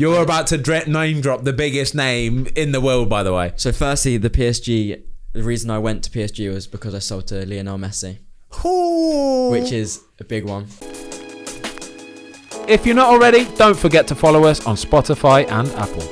You're about to name drop the biggest name in the world, by the way. So firstly, the PSG, the reason I went to PSG was because I sold to Lionel Messi. Ooh. Which is a big one. If you're not already, don't forget to follow us on Spotify and Apple.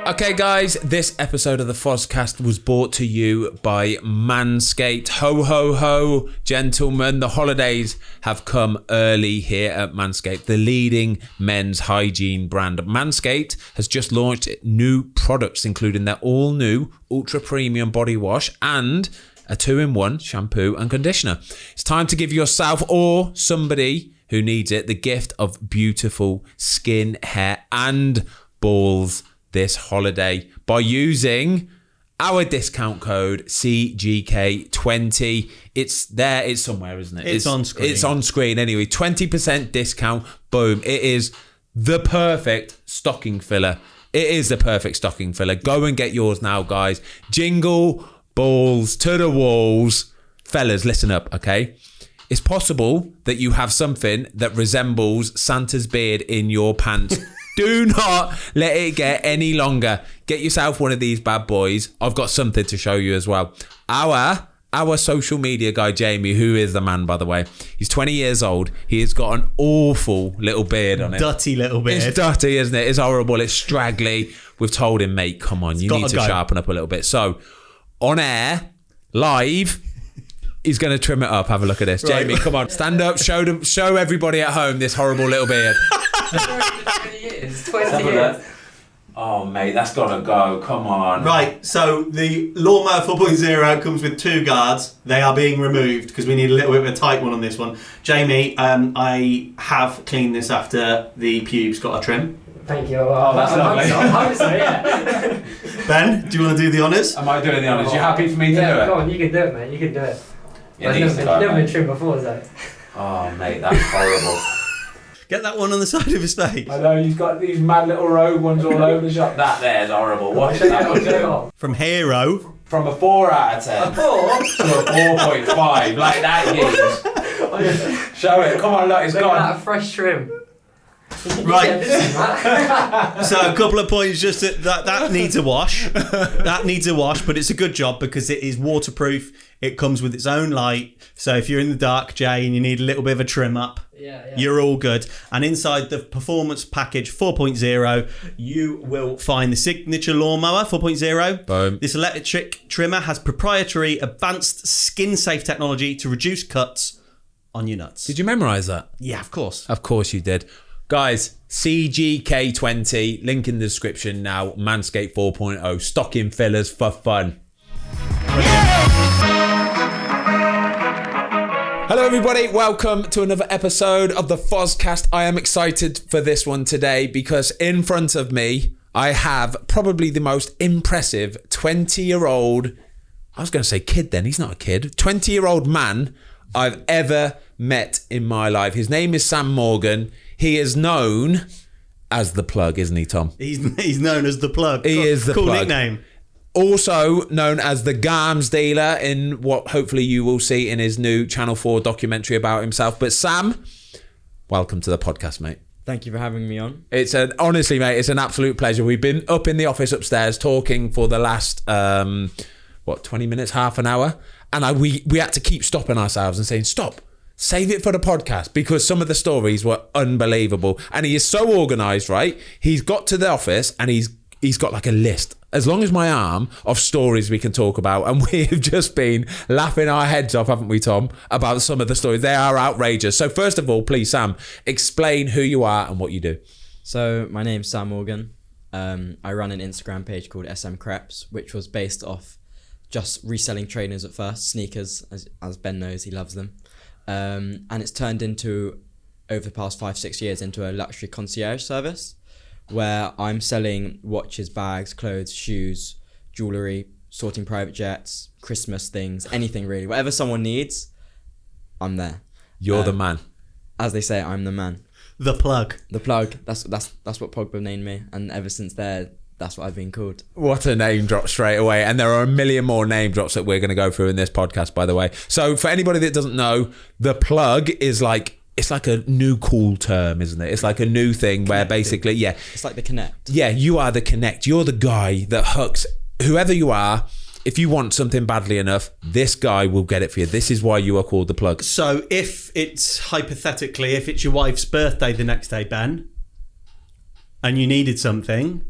Okay, guys, this episode of the Fozcast was brought to you by Manscaped. Ho, ho, ho, gentlemen. The holidays have come early here at Manscaped, the leading men's hygiene brand. Manscaped has just launched new products, including their all-new ultra-premium body wash and a 2-in-1 shampoo and conditioner. It's time to give yourself or somebody who needs it the gift of beautiful skin, hair, and balls this holiday by using our discount code CGK20. It's there, it's somewhere, isn't it? It's on screen. It's on screen anyway. 20% discount. Boom. It is the perfect stocking filler. It is the perfect stocking filler. Go and get yours now, guys. Jingle balls to the walls. Fellas, listen up, okay? It's possible that you have something that resembles Santa's beard in your pants. Do not let it get any longer. Get yourself one of these bad boys. I've got something to show you as well. Our social media guy, Jamie, who is the man, by the way. He's 20 years old. He has got an awful little beard on it. Dirty little beard. It's dirty, isn't it? It's horrible. It's straggly. We've told him, mate, come on. You need to sharpen up a little bit. So, on air, live, he's going to trim it up. Have a look at this. Right. Jamie, come on. Stand up. Show everybody at home this horrible little beard. 20 years. Oh, mate, that's got to go. Come on. Right, so the Lawnmower 4.0 comes with 2 guards. They are being removed because we need a little bit of a tight one on this one. Jamie, I have cleaned this after the pubes got a trim. Thank you. Oh, that's lovely. I hope so, yeah. Ben, do you want to do the honours? Am I doing the honours? You happy for me to do it? Go on, you can do it, mate. You can do it. It I've never been trimmed before, so. Oh, mate, that's horrible. Get that one on the side of his face. I know, you've got these mad little rogue ones all over the shop. That there's horrible. Watch that one do. From Hero. From a 4 out of 10 A 4? to a 4.5, like that, yes. Show it, come on, look, it's Look gone. at that fresh trim. Right. So a couple of points just that needs a wash. That needs a wash, but it's a good job because it is waterproof. It comes with its own light. So if you're in the dark, Jay, and you need a little bit of a trim up, you're all good. And inside the Performance Package 4.0, you will find the Signature Lawnmower 4.0. Boom. This electric trimmer has proprietary advanced skin-safe technology to reduce cuts on your nuts. Did you memorise that? Yeah, of course. Of course you did. Guys, CGK20, link in the description now, Manscaped 4.0, stocking fillers for fun. Hello everybody, welcome to another episode of the Fozcast. I am excited for this one today because in front of me, I have probably the most impressive 20-year-old, I was going to say kid then, he's not a kid, 20-year-old man I've ever met in my life. His name is Sam Morgan. He is known as the Plug, isn't he, Tom? He's known as the Plug. He is the Plug. Plug. Cool nickname. Also known as the Garms dealer in what hopefully you will see in his new Channel 4 documentary about himself. But Sam, welcome to the podcast, mate. Thank you for having me on. Honestly, mate, it's an absolute pleasure. We've been up in the office upstairs talking for the last, 20 minutes, half an hour. And we had to keep stopping ourselves and saying, stop. Save it for the podcast because some of the stories were unbelievable. And he is so organised, right? He's got to the office and he's got like a list, as long as my arm, of stories we can talk about. And we've just been laughing our heads off, haven't we, Tom, about some of the stories. They are outrageous. So first of all, please, Sam, explain who you are and what you do. So my name's Sam Morgan. I run an Instagram page called SM Creps, which was based off just reselling trainers at first, sneakers, as Ben knows, he loves them. And it's turned into, over the past 5-6 years, into a luxury concierge service where I'm selling watches, bags, clothes, shoes, jewellery, sorting private jets, Christmas things, anything really. Whatever someone needs, I'm there. You're the man. As they say, I'm the man. The Plug. The Plug. That's what Pogba named me. And ever since there, that's what I've been called. What a name drop straight away. And there are a million more name drops that we're going to go through in this podcast, by the way. So for anybody that doesn't know, the plug is like, it's like a new cool term, isn't it? It's like a new thing where basically, yeah. It's like the connect. Yeah, you are the connect. You're the guy that hooks whoever you are. If you want something badly enough, this guy will get it for you. This is why you are called the plug. So if it's hypothetically, if it's your wife's birthday the next day, Ben, and you needed something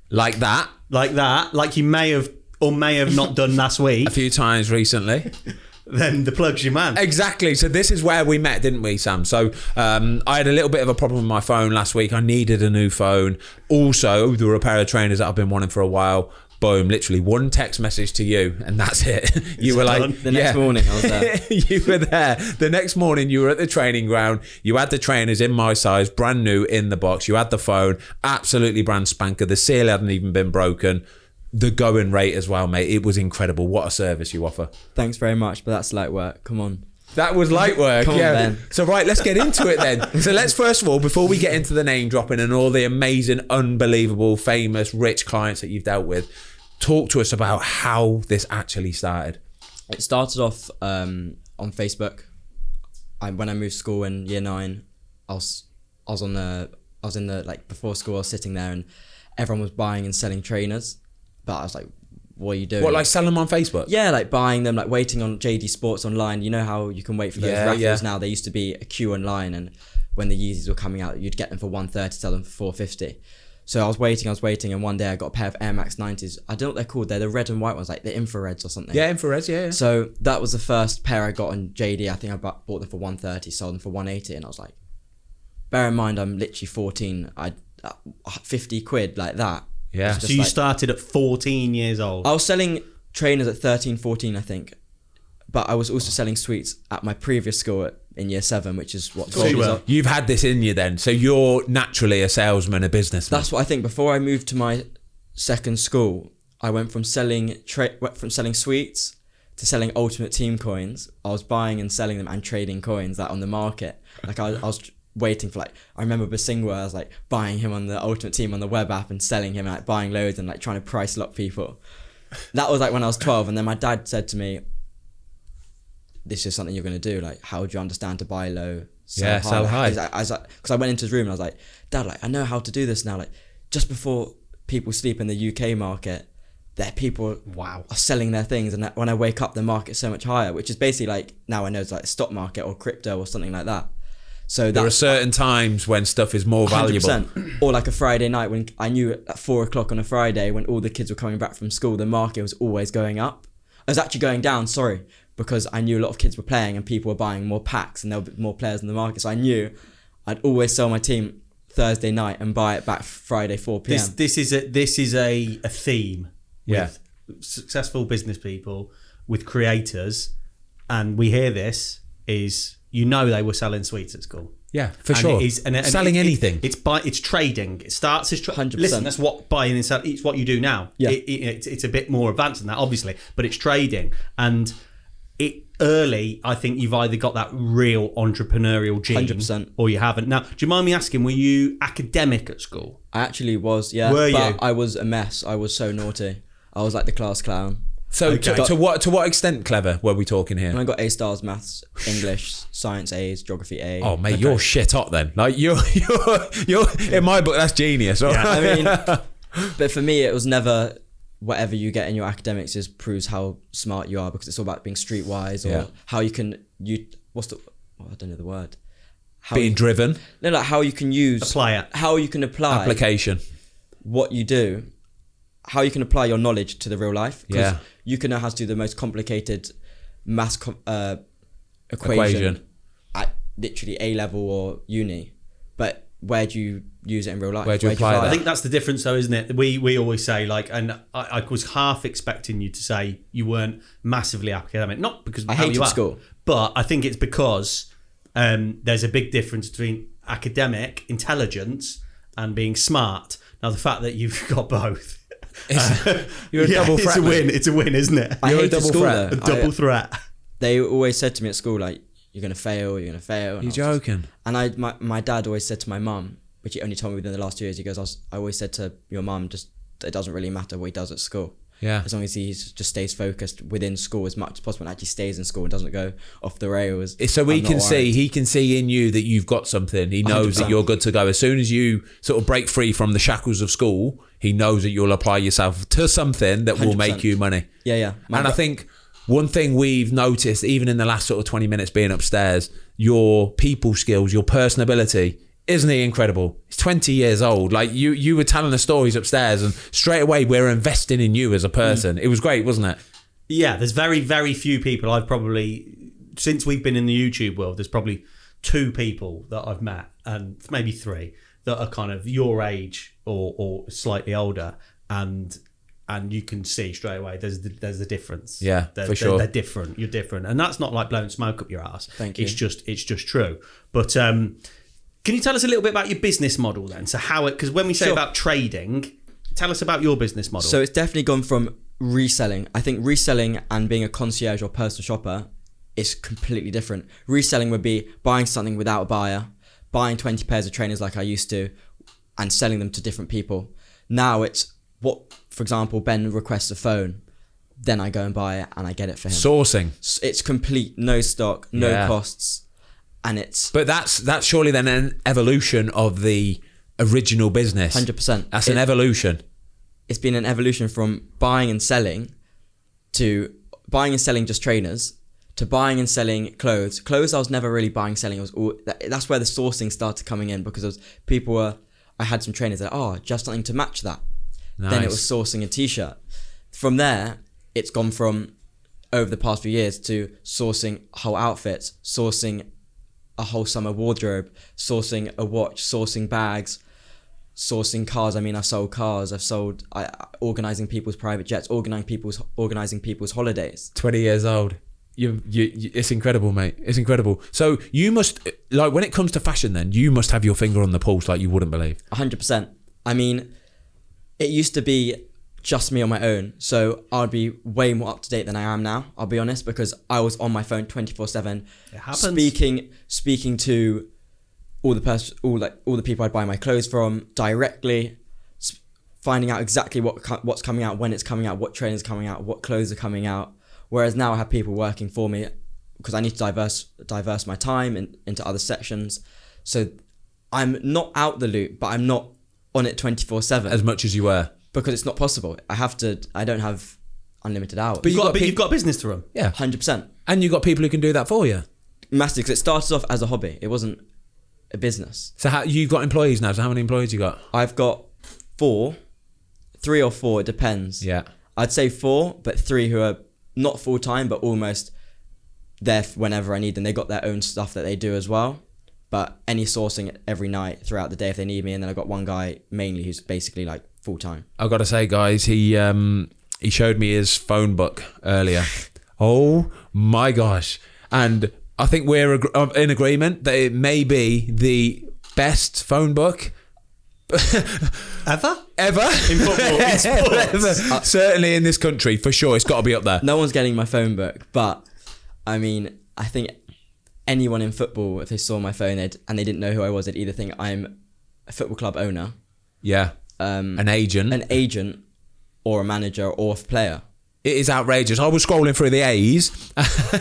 Like that. like you may have or may have not done last week, A few times recently. then the plug's your man. Exactly. So this is where we met, didn't we, Sam? So I had a little bit of a problem with my phone last week. I needed a new phone. Also, there were a pair of trainers that I've been wanting for a while. Boom, literally one text message to you and that's it. You were like, The next morning I was there. You were there. The next morning you were at the training ground. You had the trainers in my size, brand new in the box. You had the phone, absolutely brand spanker. The seal hadn't even been broken. The going rate as well, mate. It was incredible. What a service you offer. Thanks very much, but that's light work. Come on. That was light work. Come on, yeah. Ben. So right, let's get into it then. So let's first of all, before we get into the name dropping and all the amazing, unbelievable, famous, rich clients that you've dealt with, talk to us about how this actually started. It started off on Facebook. When I moved school in year 9, I was in the like before school. I was sitting there and everyone was buying and selling trainers, but I was like, "What are you doing?" What, like selling them on Facebook? Yeah, like buying them, like waiting on JD Sports online. You know how you can wait for those raffles yeah. now? There used to be a queue online, and when the Yeezys were coming out, you'd get them for 130, sell them for 450. So I was waiting, and one day I got a pair of Air Max 90s. I don't know what they're called. They're the red and white ones, like the infrareds or something. Yeah, infrareds, yeah. So that was the first pair I got on JD. I think I bought them for 130, sold them for 180, and I was like, bear in mind I'm literally 14. 50 quid like that. Yeah. It's just So you like- started at 14 years old. I was selling trainers at 13, 14, I think. But I was also selling sweets at my previous school in year 7, which is what... Cool. Gold is. You've had this in you then. So you're naturally a salesman, a businessman. That's what I think. Before I moved to my second school, I went from selling sweets to selling Ultimate Team coins. I was buying and selling them and trading coins that on the market. Like I was waiting for like, I remember Basingwa, I was like buying him on the Ultimate Team on the web app and selling him, like buying loads and like trying to price lock people. That was like when I was 12, and then my dad said to me, this is something you're going to do. Like, how do you understand to buy low, sell high? sell high. Because I went into his room and I was like, Dad, like I know how to do this now. Like just before people sleep in the UK market, people are selling their things, and when I wake up, the market's so much higher, which is basically like, now I know it's like stock market or crypto or something like that. So there are certain times when stuff is more valuable. 100%. Or like a Friday night when I knew at 4 o'clock on a Friday when all the kids were coming back from school, the market was always going up. It was actually going down, because I knew a lot of kids were playing and people were buying more packs and there were more players in the market. So I knew I'd always sell my team Thursday night and buy it back Friday 4 p.m. This is a theme Yeah. with successful business people, with creators, and we hear this is, you know, they were selling sweets at school. Yeah, for And sure. it is, and selling anything. It's trading. It starts as 100%. Listen, that's what buying and selling. It's what you do now. Yeah. It's a bit more advanced than that, obviously, but it's trading. And it early, I think you've either got that real entrepreneurial gene, 100%. or you haven't. Now, do you mind me asking? Were you academic at school? I actually was, yeah. Were but you? I was a mess. I was so naughty. I was like the class clown. So Okay. to what extent clever were we talking here? And I got A stars, maths, English, science A's, geography A. Oh mate, you're shit hot then. Like you're in my book, that's genius. I mean, but for me, it was never whatever you get in your academics proves how smart you are, because it's all about being streetwise, or Yeah. how you can I don't know the word. How Being driven, no, like how you can Apply it. how you can apply application. what you do, how you can apply your knowledge to the real life. 'Cause Yeah. you can know how to do the most complicated maths equation at literally A level or uni, but where do you use it in real life? Where do you apply I that? think that's the difference, though, isn't it? We always say, like, and I was half expecting you to say you weren't massively academic, not because of I how hated you are, school. but I think it's because there's a big difference between academic intelligence and being smart. Now, the fact that you've got both, You're a double threat. It's a mate. win. It's a win, isn't it? I You're a hated double school threat. though. A double threat. They always said to me at school, like, you're gonna fail. And You're I was just- joking. And my dad always said to my mum, which he only told me within the last 2 years, he goes, I always said to your mum, just it doesn't really matter what he does at school. Yeah. As long as he just stays focused within school as much as possible and actually stays in school and doesn't go off the rails. So he can see in you that you've got something. He knows 100%. that you're good to go. As soon as you sort of break free from the shackles of school, he knows that you'll apply yourself to something that will 100%. make you money. Yeah. And I think one thing we've noticed, even in the last sort of 20 minutes being upstairs, your people skills, your personability, isn't he incredible? He's 20 years old. Like you were telling the stories upstairs, and straight away we're investing in you as a person. It was great, wasn't it? Yeah, there's very, very few people I've probably, since we've been in the YouTube world, there's probably 2 people that I've met, and maybe 3, that are kind of your age or slightly older, and you can see straight away there's the difference. Yeah, for sure. They're different. You're different, and that's not like blowing smoke up your ass. Thank you. It's just true. But can you tell us a little bit about your business model then? So how it, because when we say Sure. about trading, tell us about your business model. So it's definitely gone from reselling. I think reselling and being a concierge or personal shopper is completely different. Reselling would be buying something without a buyer, buying 20 pairs of trainers like I used to, and selling them to different people. Now it's what, for example, Ben requests a phone, then I go and buy it and I get it for him. Sourcing. It's complete, no stock, no Yeah. costs, and it's But that's surely then an evolution of the original business. 100%. That's an evolution. It's been an evolution from buying and selling to buying and selling just trainers to buying and selling clothes. Clothes I was never really buying, selling. It was all, that's where the sourcing started coming in, because I had some trainers that, just something to match that. Nice. Then it was sourcing a t-shirt. From there, it's gone from, over the past few years, to sourcing whole outfits, sourcing a whole summer wardrobe, sourcing a watch, sourcing bags, sourcing cars. I mean, I've sold cars. Organising people's private jets, organising people's holidays. 20 years old. You, it's incredible, mate. It's incredible. So you must, like, when it comes to fashion, then you must have your finger on the pulse, like you wouldn't believe. 100%. I mean, it used to be just me on my own, so I'd be way more up to date than I am now. I'll be honest, because I was on my phone 24/7, It happens. speaking to all the people I'd buy my clothes from directly, finding out exactly what's coming out, when it's coming out, what trainers coming out, what clothes are coming out. Whereas now I have people working for me, because I need to diverse my time into other sections. So I'm not out the loop, but I'm not on it 24/7 As much as you were. because it's not possible. I don't have unlimited hours. But you've got a business to run. Yeah. 100%. And you've got people who can do that for you. Massive, because it started off as a hobby. It wasn't a business. So you've got employees now. So how many employees you got? I've got 3 or 4, it depends. Yeah. I'd say 4, but 3 who are not full-time, but almost there whenever I need them. They got their own stuff that they do as well. But any sourcing every night throughout the day if they need me. And then I've got one guy mainly who's basically like full-time. I've got to say, guys, he showed me his phone book earlier. Oh my gosh. And I think we're in agreement that it may be the best phone book Ever? in football, in sports. Certainly in this country, for sure. It's got to be up there. No one's getting my phone book, but I mean, I think anyone in football, if they saw my phone and they didn't know who I was, they'd either think I'm a football club owner, Yeah. An agent. or a manager or a player. It is outrageous. I was scrolling through the A's,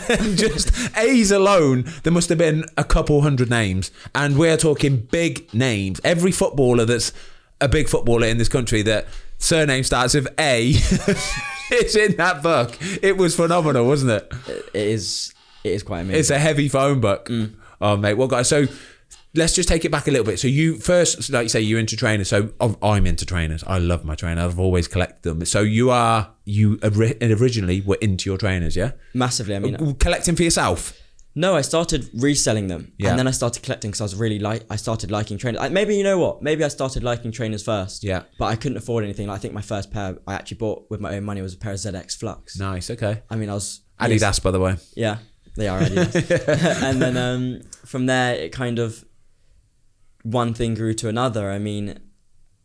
and just A's alone, there must have been a couple hundred names. And we're talking big names. Every footballer that's a big footballer in this country that surname starts with A is in that book. It was phenomenal, wasn't it? It is quite amazing. It's a heavy phone book. Oh, mate. Well, guys, so let's just take it back a little bit. So you first, like you say, you're into trainers. So I'm into trainers. I love my trainers. I've always collected them. So you originally were into your trainers, yeah? Massively. I mean, Collecting for yourself? no, I started reselling them, Yeah. and then I started collecting because I started liking trainers. Maybe you know what? Maybe I started liking trainers first. Yeah. But I couldn't afford anything. I think my first pair I actually bought with my own money was a pair of ZX Flux. Nice, okay. I mean, I was Adidas, by the way. Yeah, they are Adidas. And then from there, it kind of one thing grew to another. I mean,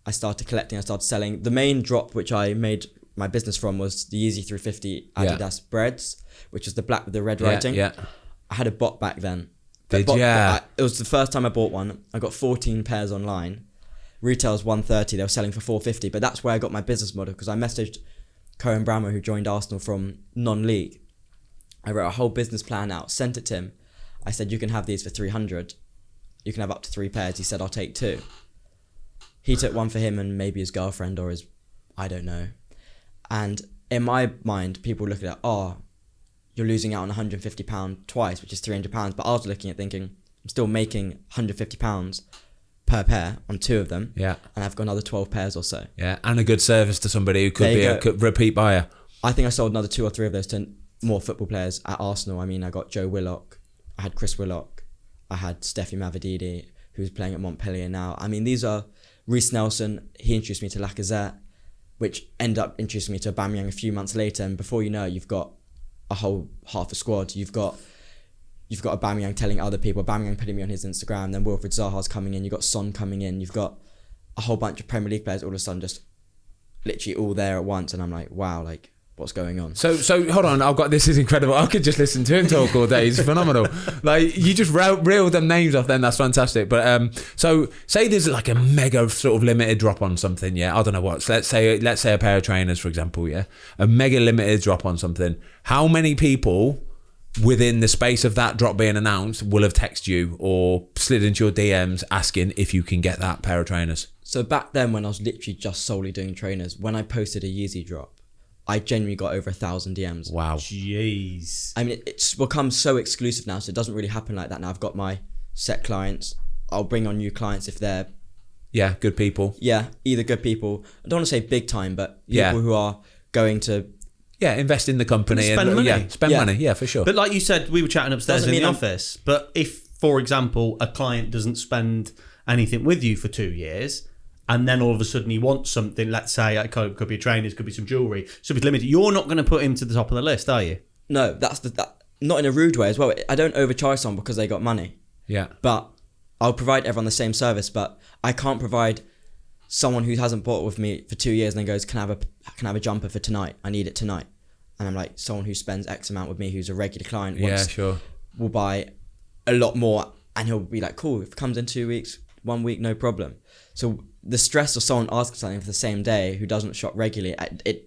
I started collecting, I started selling. The main drop which I made my business from was the Yeezy 350 Adidas Breads, which was the black with the red writing. Yeah. I had a bot back then. Did ya? It was the first time I bought one. I got 14 pairs online. Retail's 130, they were selling for 450. But that's where I got my business model, because I messaged Cohen Brammer, who joined Arsenal from non-league. I wrote a whole business plan out, sent it to him. I said, you can have these for 300. You can have up to 3 pairs. He said, I'll take 2. He took one for him and maybe his girlfriend or his, I don't know. And in my mind, people look at it, oh, you're losing out on £150 twice, which is £300. But I was looking at thinking, I'm still making £150 per pair on 2 of them. Yeah. And I've got another 12 pairs or so. Yeah, and a good service to somebody who could There be you a go. repeat buyer. I think I sold another 2 or 3 of those to more football players at Arsenal. I mean, I got Joe Willock, I had Chris Willock, I had Steffi Mavididi, who's playing at Montpellier now. I mean, these are Reece Nelson. He introduced me to Lacazette, which ended up introducing me to Aubameyang a few months later. And before you know, you've got a whole half a squad. You've got Aubameyang telling other people, Aubameyang putting me on his Instagram, then Wilfried Zaha's coming in, you've got Son coming in, you've got a whole bunch of Premier League players all of a sudden just literally all there at once. And I'm like, wow, like, what's going on? So hold on, this is incredible. I could just listen to him talk all day. It's phenomenal. Like, you just reeled them names off then, that's fantastic. But so say there's like a mega sort of limited drop on something, yeah? I don't know what. So let's say a pair of trainers, for example, yeah? A mega limited drop on something. How many people within the space of that drop being announced will have texted you or slid into your DMs asking if you can get that pair of trainers? So back then, when I was literally just solely doing trainers, when I posted a Yeezy drop, I genuinely got over 1,000 DMs. Wow. Jeez. I mean, it's become so exclusive now, so it doesn't really happen like that now. I've got my set clients. I'll bring on new clients if they're... Yeah, good people. Yeah, either good people. I don't want to say big time, but people Yeah. who are going to... Yeah, invest in the company. Spend and money. Yeah, spend Yeah. money. Yeah, for sure. But like you said, we were chatting upstairs Doesn't in the mean I'm- office. But if, for example, a client doesn't spend anything with you for 2 years, and then all of a sudden he wants something, let's say it could be a trainers, could be some jewellery, so it's limited, you're not going to put him to the top of the list, are you? No, not in a rude way as well. I don't overcharge someone because they got money. Yeah. But I'll provide everyone the same service, but I can't provide someone who hasn't bought with me for 2 years and then goes, can I have a jumper for tonight? I need it tonight. And I'm like, someone who spends X amount with me, who's a regular client, Yeah, sure. will buy a lot more, and he'll be like, cool, if it comes in 2 weeks, 1 week, no problem. So the stress of someone asking something for the same day who doesn't shop regularly, it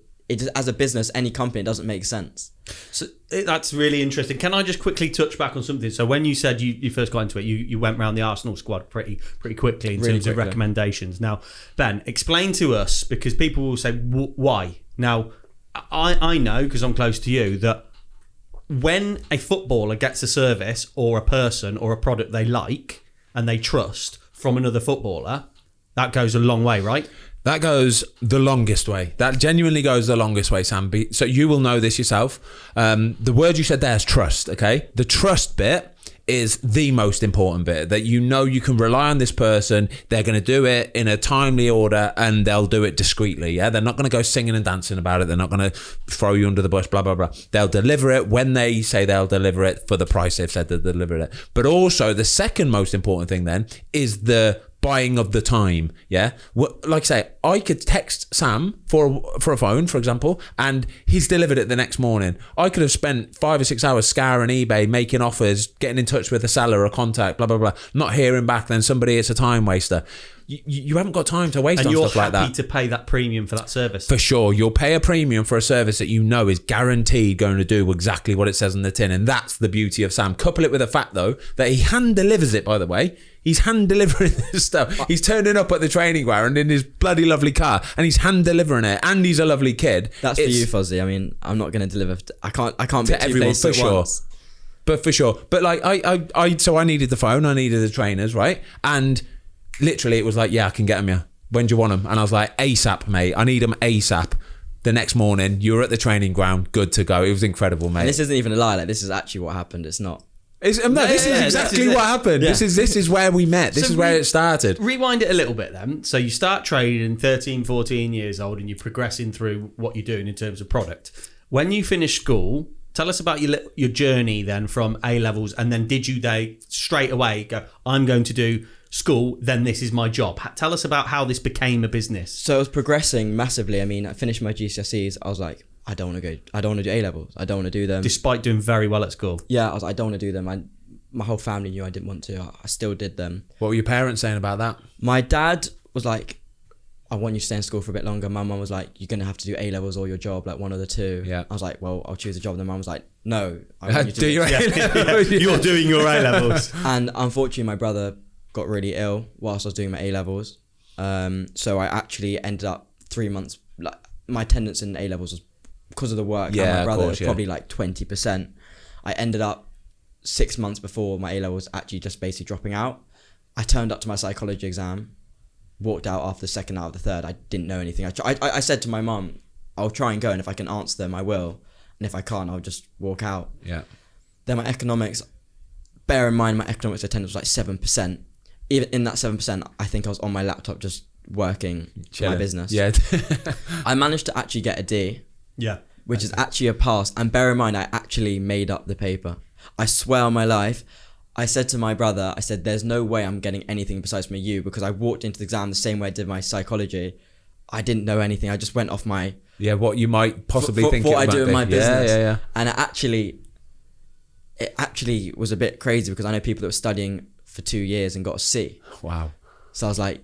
as a business, any company, it doesn't make sense. So that's really interesting. Can I just quickly touch back on something? So when you said you first got into it, you went around the Arsenal squad pretty quickly in Really terms of quickly. recommendations. Now, Ben, explain to us, because people will say, why? Now, I know, because I'm close to you, that when a footballer gets a service or a person or a product they like and they trust from another footballer, that goes a long way, right? That goes the longest way. That genuinely goes the longest way, Sam. So you will know this yourself. The word you said there is trust, okay? The trust bit is the most important bit, that you know you can rely on this person. They're going to do it in a timely order and they'll do it discreetly, yeah? They're not going to go singing and dancing about it. They're not going to throw you under the bus, blah, blah, blah. They'll deliver it when they say they'll deliver it for the price they've said they'll deliver it. But also the second most important thing then is the buying of the time, yeah? Like I say, I could text Sam for a phone, for example, and he's delivered it the next morning. I could have spent 5 or 6 hours scouring eBay, making offers, getting in touch with a seller or contact, blah, blah, blah, not hearing back, then somebody, it's a time waster. You haven't got time to waste on stuff like that. And you're happy to pay that premium for that service. For sure. You'll pay a premium for a service that you know is guaranteed going to do exactly what it says on the tin. And that's the beauty of Sam. Couple it with the fact, though, that he hand delivers it, by the way. He's hand delivering this stuff. He's turning up at the training ground in his bloody lovely car and he's hand delivering it. And he's a lovely kid. That's for you, Fozzy. I mean, I'm not going to deliver. I can't be to two everyone, places for at sure. once. But for sure. But like, so I needed the phone. I needed the trainers, right? And literally it was like, yeah, I can get them, yeah. When do you want them? And I was like, ASAP, mate. I need them ASAP. The next morning, you were at the training ground, good to go. It was incredible, mate. And this isn't even a lie. Like, this is actually what happened. It's not. This is exactly what happened. Yeah. This is where we met. This is where it started. Rewind it a little bit then. So you start trading 13, 14 years old and you're progressing through what you're doing in terms of product. When you finish school, tell us about your journey then from A-levels, and then did you straight away go, I'm going to do school, then this is my job. Tell us about how this became a business. So I was progressing massively. I mean, I finished my GCSEs. I was like, I don't want to do A-levels. I don't want to do them. Despite doing very well at school. Yeah, I was like, I don't want to do them. My whole family knew I didn't want to. I still did them. What were your parents saying about that? My dad was like, I want you to stay in school for a bit longer. My mum was like, you're going to have to do A-levels or your job, like one of the two. Yeah. I was like, well, I'll choose a job. And then mum was like, no. I want you to Do your A-levels. You're doing your A-levels. And unfortunately, my brother got really ill whilst I was doing my A-levels. So I actually ended up 3 months, like my attendance in A-levels was, because of the work, Yeah, and my of brother, course, was yeah. probably like 20%. I ended up 6 months before my A-levels actually just basically dropping out. I turned up to my psychology exam, walked out after the second out of the third. I didn't know anything. I said to my mum, I'll try and go, and if I can answer them, I will. And if I can't, I'll just walk out. Yeah. Then my economics, bear in mind my economics attendance was like 7%. Even in that 7%, I think I was on my laptop just working Chilling. my business. Yeah. I managed to actually get a D, Yeah. which is actually a pass. And bear in mind, I actually made up the paper. I swear on my life, I said to my brother, I said, there's no way I'm getting anything besides from you, because I walked into the exam the same way I did my psychology. I didn't know anything. I just went off my... Yeah, what you might possibly think what it I might do in be. my business. Yeah. And it actually was a bit crazy, because I know people that were studying for 2 years and got a C. Wow. So I was like,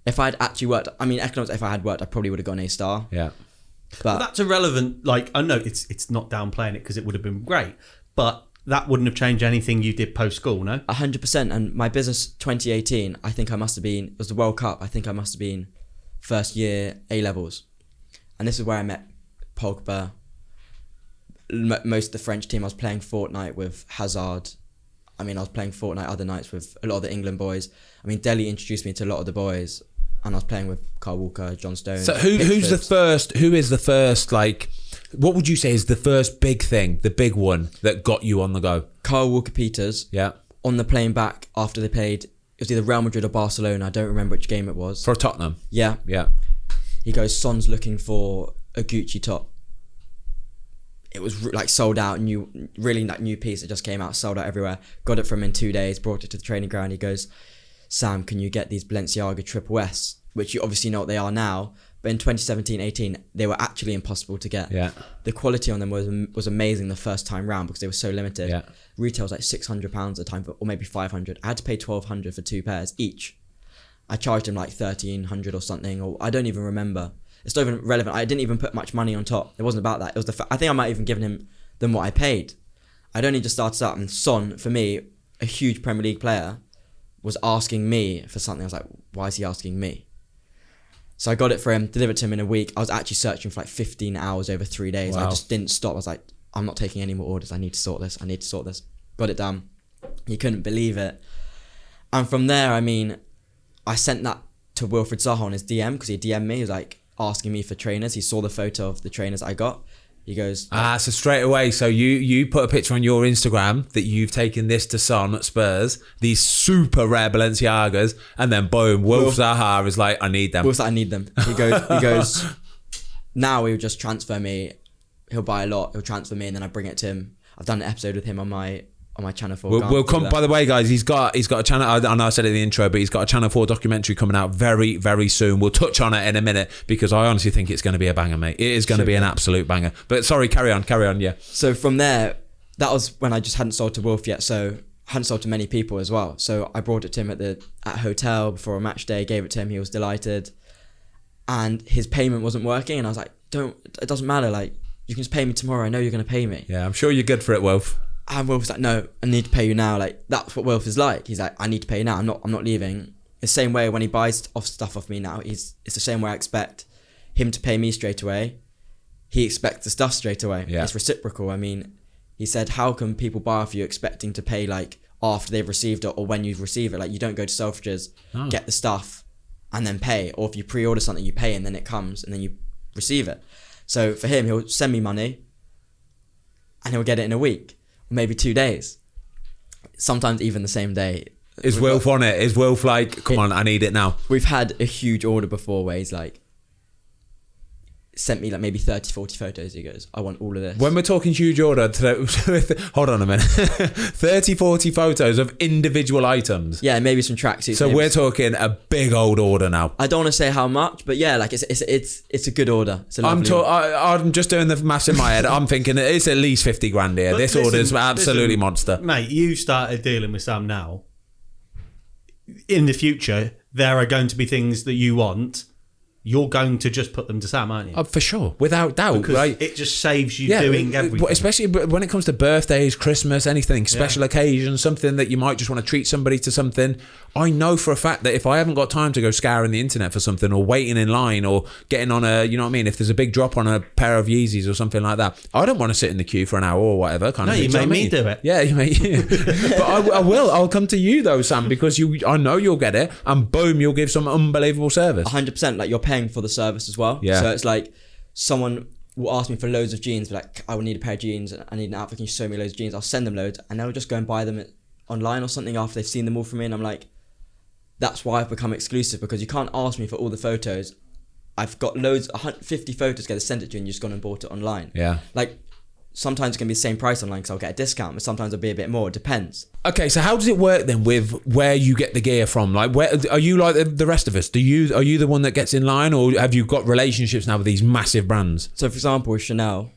if I'd actually worked, I mean, economics, if I had worked, I probably would have got an A star. Yeah. But That's irrelevant. Like, I know it's not downplaying it because it would have been great, but that wouldn't have changed anything you did post school, no? 100%. And my business 2018, I think I must have been, it was the World Cup. I think I must have been first year A-levels. And this is where I met Pogba. Most of the French team, I was playing Fortnite with Hazard. I mean, I was playing Fortnite other nights with a lot of the England boys. I mean, Delhi introduced me to a lot of the boys, and I was playing with Carl Walker, John Stones. So who is the first, like, what would you say is the first big thing, the big one that got you on the go? Carl Walker-Peters. Yeah. On the plane back after they played, it was either Real Madrid or Barcelona. I don't remember which game it was. For Tottenham. Yeah. Yeah. He goes, Son's looking for a Gucci top. It was like sold out, really that new piece that just came out, sold out everywhere. Got it from him in 2 days, brought it to the training ground. He goes, Sam, can you get these Balenciaga Triple S, which you obviously know what they are now, but in 2017-18, they were actually impossible to get. Yeah. The quality on them was amazing the first time round because they were so limited. Yeah. Retail was like £600 at the time, or maybe £500. I had to pay £1,200 for 2 pairs each. I charged him like $1,300 or something, or I don't even remember. It's not even relevant. I didn't even put much money on top. It wasn't about that. It was I think I might have even given him than what I paid. I'd only just started out, and Son, for me, a huge Premier League player, was asking me for something. I was like, why is he asking me? So I got it for him, delivered to him in a week. I was actually searching for like 15 hours over 3 days. Wow. I just didn't stop. I was like, I'm not taking any more orders. I need to sort this. Got it done. He couldn't believe it. And from there, I mean, I sent that to Wilfred Zaha on his DM, because he DM'd me. He was like asking me for trainers. He saw the photo of the trainers I got. He goes, So straight away, so you put a picture on your Instagram that you've taken this to Son at Spurs, these super rare Balenciagas, and then boom, Wolf Zaha is like, I need them. Wolf's like, I need them. He goes, now he'll just transfer me. He'll buy a lot. He'll transfer me, and then I bring it to him. I've done an episode with him on my Channel 4. We'll come. By the way, guys, he's got a channel. I know I said it in the intro, but he's got a Channel 4 documentary coming out very, very soon. We'll touch on it in a minute because I honestly think it's going to be a banger, mate. It is going to be an absolute banger. But sorry, carry on. Yeah. So from there, that was when I just hadn't sold to Wolf yet. So I hadn't sold to many people as well. So I brought it to him at a hotel before a match day. Gave it to him. He was delighted, and his payment wasn't working. And I was like, it doesn't matter. Like, you can just pay me tomorrow. I know you're going to pay me. Yeah, I'm sure you're good for it, Wolf. And Wolf's like, no, I need to pay you now. Like, that's what Wolf is like. He's like, I need to pay you now. I'm not leaving. The same way when he buys stuff off me now, it's the same way I expect him to pay me straight away. He expects the stuff straight away. Yeah. It's reciprocal. I mean, he said, how can people buy off you expecting to pay like after they've received it or when you've received it? Like, you don't go to Selfridges, get the stuff and then pay. Or if you pre-order something, you pay and then it comes and then you receive it. So for him, he'll send me money and he'll get it in a week. Maybe 2 days, sometimes even the same day. Is Wolf on it? Is Wolf like, come on, I need it now? We've had a huge order before where he's like, sent me like maybe 30, 40 photos. He goes, I want all of this. When we're talking huge order, hold on a minute. 30, 40 photos of individual items. Yeah, maybe some tracksuits. So we're talking a big old order now. I don't want to say how much, but yeah, like it's a good order. It's a lovely order. I'm just doing the maths in my head. I'm thinking it's at least 50 grand here. But This order's absolutely listen, monster. Mate, you started dealing with Sam now. In the future, there are going to be things that you want, you're going to just put them to Sam, aren't you? For sure, without doubt. Because right? it just saves you doing everything. Especially when it comes to birthdays, Christmas, anything, special occasions, something that you might just want to treat somebody to something. I know for a fact that if I haven't got time to go scouring the internet for something or waiting in line or getting on a, you know what I mean, if there's a big drop on a pair of Yeezys or something like that, I don't want to sit in the queue for an hour or whatever. No, you made me do it. Yeah, you made But I will. I'll come to you though, Sam, because I know you'll get it and boom, you'll give some unbelievable service. 100%. Like, you're paying for the service as well. Yeah. So it's like someone will ask me for loads of jeans, be like, I will need a pair of jeans, I need an outfit, can you show me loads of jeans? I'll send them loads and they'll just go and buy them online or something after they've seen them all from me. And I'm like, that's why I've become exclusive, because you can't ask me for all the photos. I've got loads, 50 photos together, send it to you, and you've just gone and bought it online. Yeah. Like, sometimes it can be the same price online because I'll get a discount, but sometimes it'll be a bit more. It depends. Okay, so how does it work then with where you get the gear from? Like, where are you like the rest of us? Are you the one that gets in line, or have you got relationships now with these massive brands? So, for example, with Chanel,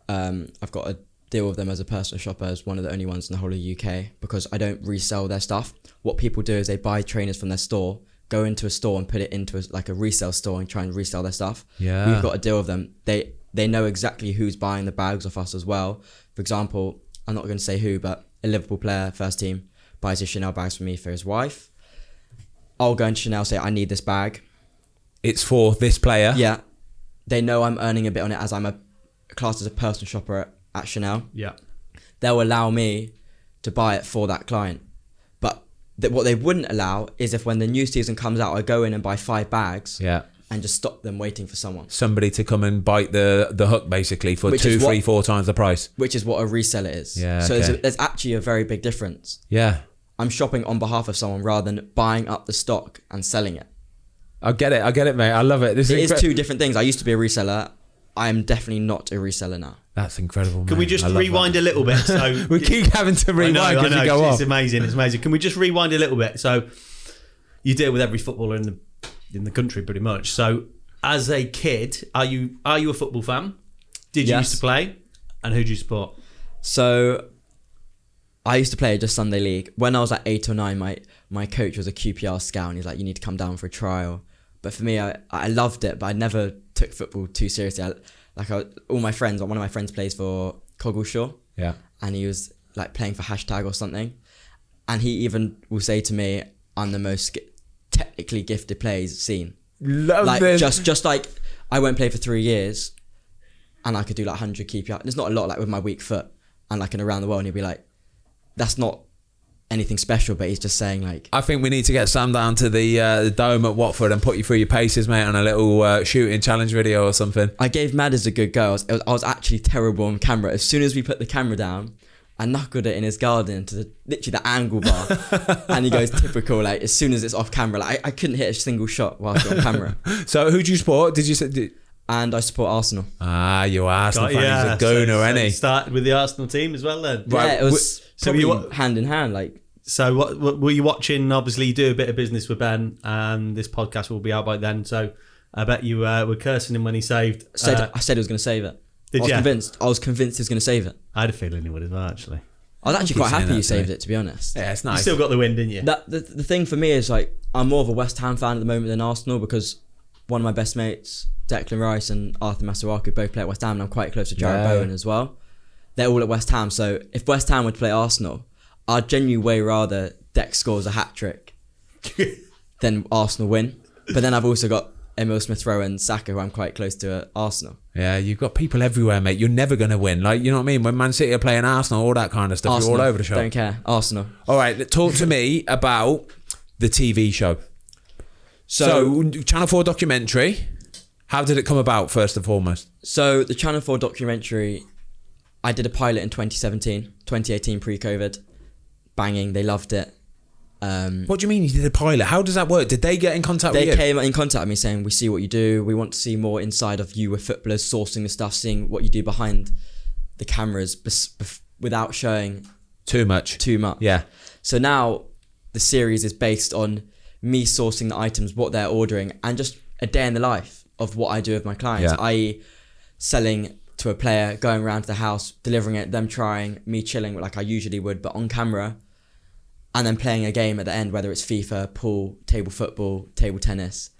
I've got a deal with them as a personal shopper, as one of the only ones in the whole of the UK, because I don't resell their stuff. What people do is they buy trainers from their store, go into a store and put it into a resale store and try and resell their stuff. Yeah. We've got a deal with them. They know exactly who's buying the bags off us as well. For example, I'm not going to say who, but a Liverpool player, first team, buys his Chanel bags for me for his wife. I'll go into Chanel, say, I need this bag. It's for this player. Yeah. They know I'm earning a bit on it as I'm a classed as a personal shopper at Chanel. Yeah. They'll allow me to buy it for that client. But what they wouldn't allow is if when the new season comes out, I go in and buy 5 bags. Yeah. And just stop them waiting for someone. Somebody to come and bite the hook basically for Which 2, is 3, 4 times the price. Which is what a reseller is. Yeah. So okay. there's actually a very big difference. Yeah. I'm shopping on behalf of someone rather than buying up the stock and selling it. I get it, mate. I love it. This It is two different things. I used to be a reseller. I am definitely not a reseller now. That's incredible. Can we just rewind a little bit? So we keep having to rewind because you go it's off. amazing. It's amazing. Can we just rewind a little bit? So you deal with every footballer in the country pretty much. So as a kid, are you a football fan? Did you used to play? And who do you support? So I used to play just Sunday League. When I was like 8 or 9, my coach was a QPR scout and he's like, you need to come down for a trial. But for me, I loved it, but I never took football too seriously. All my friends, one of my friends plays for Coggleshaw. Yeah. And he was like playing for Hashtag or something. And he even will say to me, I'm the most technically gifted player he's seen. Love like this. just like I won't play for 3 years and I could do like 100 QPR. There's not a lot like with my weak foot and like in around the world, and he'll be like, that's not anything special, but he's just saying like, I think we need to get Sam down to the dome at Watford and put you through your paces, mate, on a little shooting challenge video or something. I gave Madders a good go. I was actually terrible on camera. As soon as we put the camera down, I knuckled it in his garden to literally the angle bar. And he goes, typical, like as soon as it's off camera, like I couldn't hit a single shot whilst on camera. So who do you support? Did you say? And I support Arsenal. You Arsenal fan. He's a gooner, so he? Started with the Arsenal team as well then. Yeah, it was So probably hand in hand. Like, so what were you watching? Obviously, you do a bit of business with Ben, and this podcast will be out by then. So I bet you were cursing him when he saved. I said he was going to save it. Did you? I was convinced he was going to save it. I had a feeling he would as well, actually. I was actually keep quite saying happy that you to saved me. it, to be honest. Yeah, it's You nice. still got the win, didn't you? The thing for me is like I'm more of a West Ham fan at the moment than Arsenal, because one of my best mates, Declan Rice and Arthur Masuaku, both play at West Ham, and I'm quite close to Jared Bowen as well. They're all at West Ham, so if West Ham would play Arsenal, I'd genuinely way rather Dex scores a hat-trick than Arsenal win. But then I've also got Emil Smith-Rowe and Saka, who I'm quite close to at Arsenal. Yeah, you've got people everywhere, mate. You're never going to win. Like, you know what I mean? When Man City are playing Arsenal, all that kind of stuff, Arsenal, you're all over the shop. don't care. Arsenal. All right, talk to me about the TV show. So, Channel 4 documentary. How did it come about, first and foremost? So the Channel 4 documentary, I did a pilot in 2018 pre-COVID. Banging, they loved it. What do you mean you did a pilot? How does that work? Did they get in contact with you? They came in contact with me saying, we see what you do. We want to see more inside of you with footballers, sourcing the stuff, seeing what you do behind the cameras without showing Too much. Yeah. So now the series is based on me sourcing the items, what they're ordering, and just a day in the life of what I do with my clients, Yeah. i.e. selling to a player, going around to the house, delivering it, them trying, me chilling like I usually would, but on camera, and then playing a game at the end, whether it's FIFA, pool, table football, table tennis,